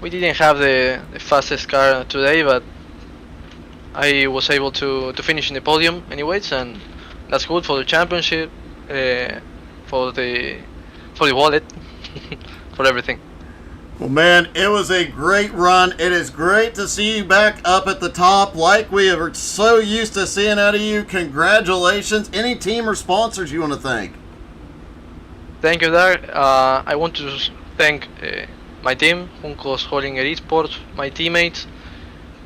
Speaker 5: We didn't have the fastest car today, but I was able to finish in the podium anyways, and that's good for the championship, for the wallet, for everything.
Speaker 1: Well, man, it was a great run. It is great to see you back up at the top like we are so used to seeing out of you. Congratulations. Any team or sponsors you want to thank?
Speaker 5: Thank you, Dar. I want to thank my team, Juncos Hollinger Esports, my teammates,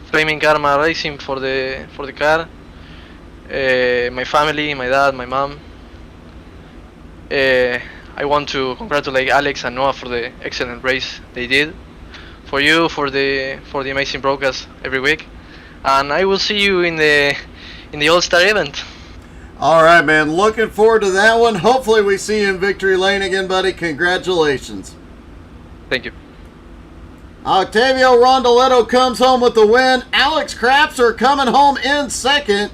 Speaker 5: Flaming Karma Racing for the car, my family, my dad, my mom. I want to congratulate Alex and Noah for the excellent race they did. For you, for the amazing broadcast every week, and I will see you in the All-Star event.
Speaker 1: All right, man. Looking forward to that one. Hopefully we see you in victory lane again, buddy. Congratulations.
Speaker 5: Thank you.
Speaker 1: Octavio Rondoletto comes home with the win. Alex Crapser coming home in second.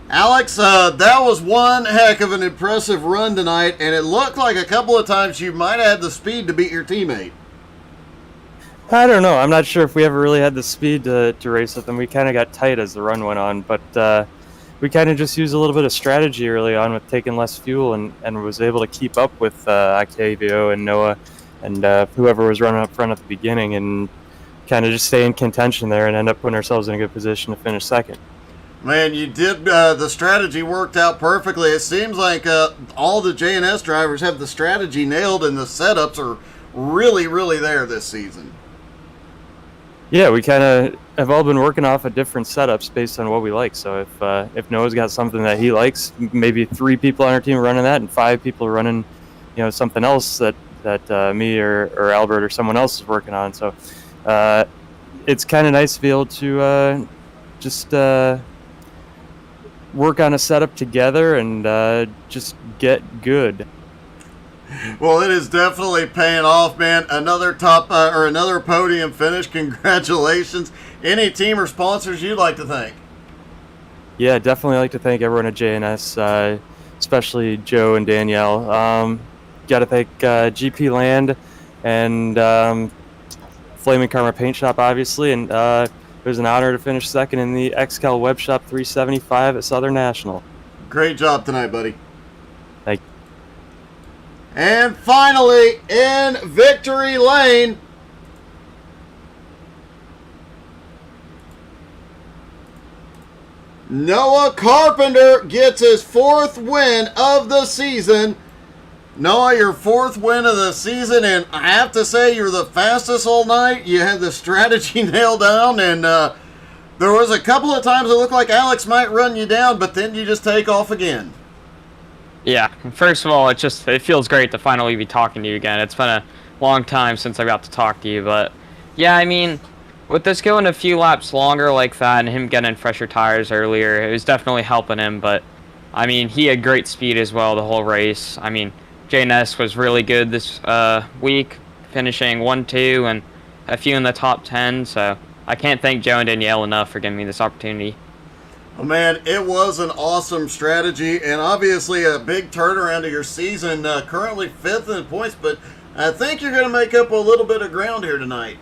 Speaker 1: Alex, that was one heck of an impressive run tonight, and it looked like a couple of times you might have had the speed to beat your teammate.
Speaker 6: I don't know. I'm not sure if we ever really had the speed to race with them. We kind of got tight as the run went on, but we kind of just used a little bit of strategy early on with taking less fuel and was able to keep up with Octavio and Noah and whoever was running up front at the beginning and kind of just stay in contention there and end up putting ourselves in a good position to finish second.
Speaker 1: Man, you did. The strategy worked out perfectly. It seems like all the J&S drivers have the strategy nailed and the setups are really, really there this season.
Speaker 6: Yeah, we kind of have all been working off of different setups based on what we like. So if Noah's got something that he likes, maybe 3 people on our team are running that, and 5 people are running, something else that me or Albert or someone else is working on. So it's kind of nice to be able to just work on a setup together and just get good.
Speaker 1: Well, it is definitely paying off, man. Another another podium finish. Congratulations. Any team or sponsors you'd like to thank?
Speaker 6: Yeah, definitely like to thank everyone at JNS, especially Joe and Danielle. Got to thank GP Land and Flaming Karma Paint Shop, obviously. And it was an honor to finish second in the XCAL Web Shop 375 at Southern National.
Speaker 1: Great job tonight, buddy.
Speaker 6: Thank you.
Speaker 1: And finally, in victory lane, Noah Carpenter gets his 4th win of the season. Noah, your 4th win of the season, and I have to say you're the fastest all night. You had the strategy nailed down, and there was a couple of times it looked like Alex might run you down, but then you just take off again.
Speaker 7: Yeah, first of all, it feels great to finally be talking to you again. It's been a long time since I got to talk to you, but yeah, I mean, with this going a few laps longer like that and him getting fresher tires earlier, it was definitely helping him, but I mean, he had great speed as well the whole race. I mean, JNS was really good this week, finishing 1-2 and a few in the top 10, so I can't thank Joe and Danielle enough for giving me this opportunity.
Speaker 1: Oh, man, it was an awesome strategy and obviously a big turnaround of your season. Currently 5th in points, but I think you're going to make up a little bit of ground here tonight.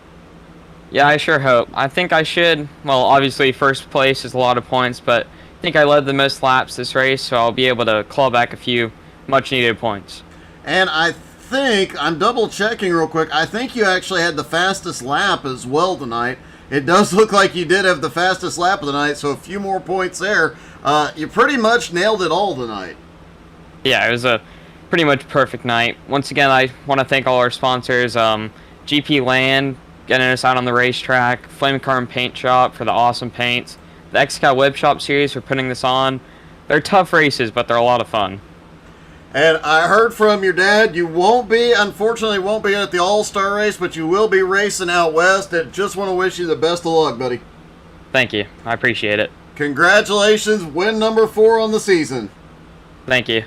Speaker 7: Yeah, I sure hope. I think I should. Well, obviously first place is a lot of points, but I think I led the most laps this race, so I'll be able to claw back a few much-needed points.
Speaker 1: And I think, I'm double-checking real quick, I think you actually had the fastest lap as well tonight. It does look like you did have the fastest lap of the night, so a few more points there. You pretty much nailed it all tonight.
Speaker 7: Yeah, it was a pretty much perfect night. Once again, I want to thank all our sponsors, GP Land, getting us out on the racetrack, Flaming Karma Paint Shop for the awesome paints, the XCAL Web Shop series for putting this on. They're tough races, but they're a lot of fun.
Speaker 1: And I heard from your dad, you unfortunately won't be at the All-Star race, but you will be racing out west. And just want to wish you the best of luck, buddy.
Speaker 7: Thank you. I appreciate it.
Speaker 1: Congratulations, win number 4 on the season.
Speaker 7: Thank you.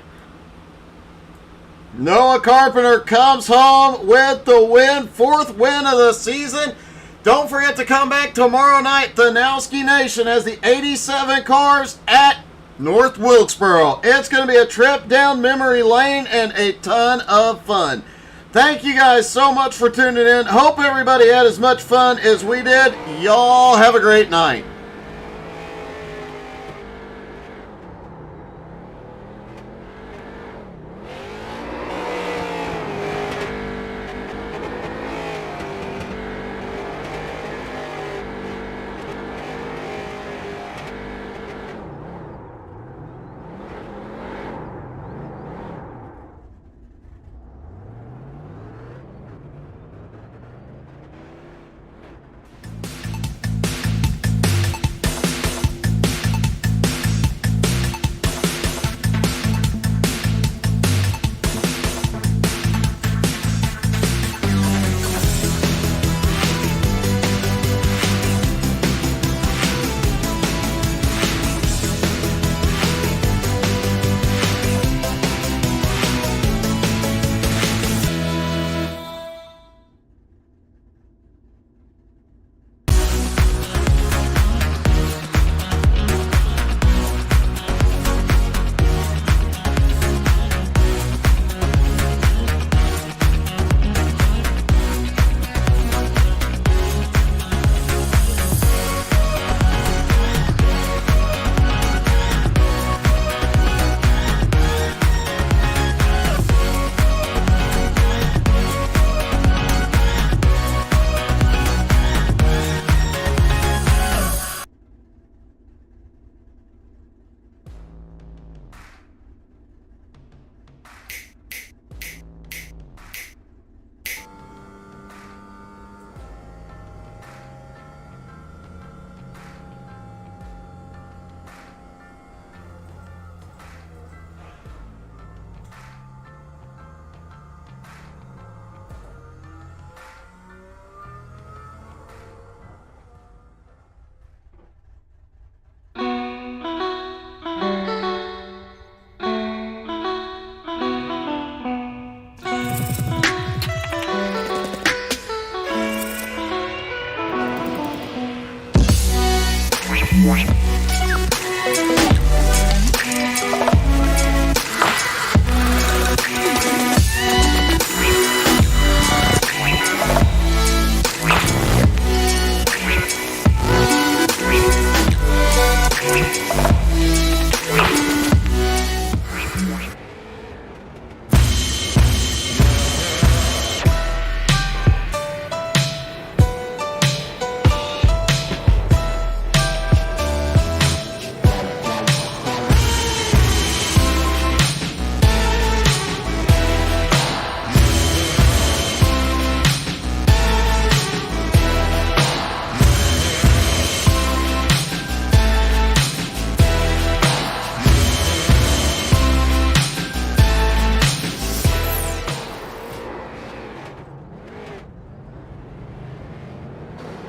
Speaker 1: Noah Carpenter comes home with the win, 4th win of the season. Don't forget to come back tomorrow night, the Nowski Nation has the 87 cars at North Wilkesboro. It's going to be a trip down memory lane and a ton of fun. Thank you guys so much for tuning in. Hope everybody had as much fun as we did. Y'all have a great night.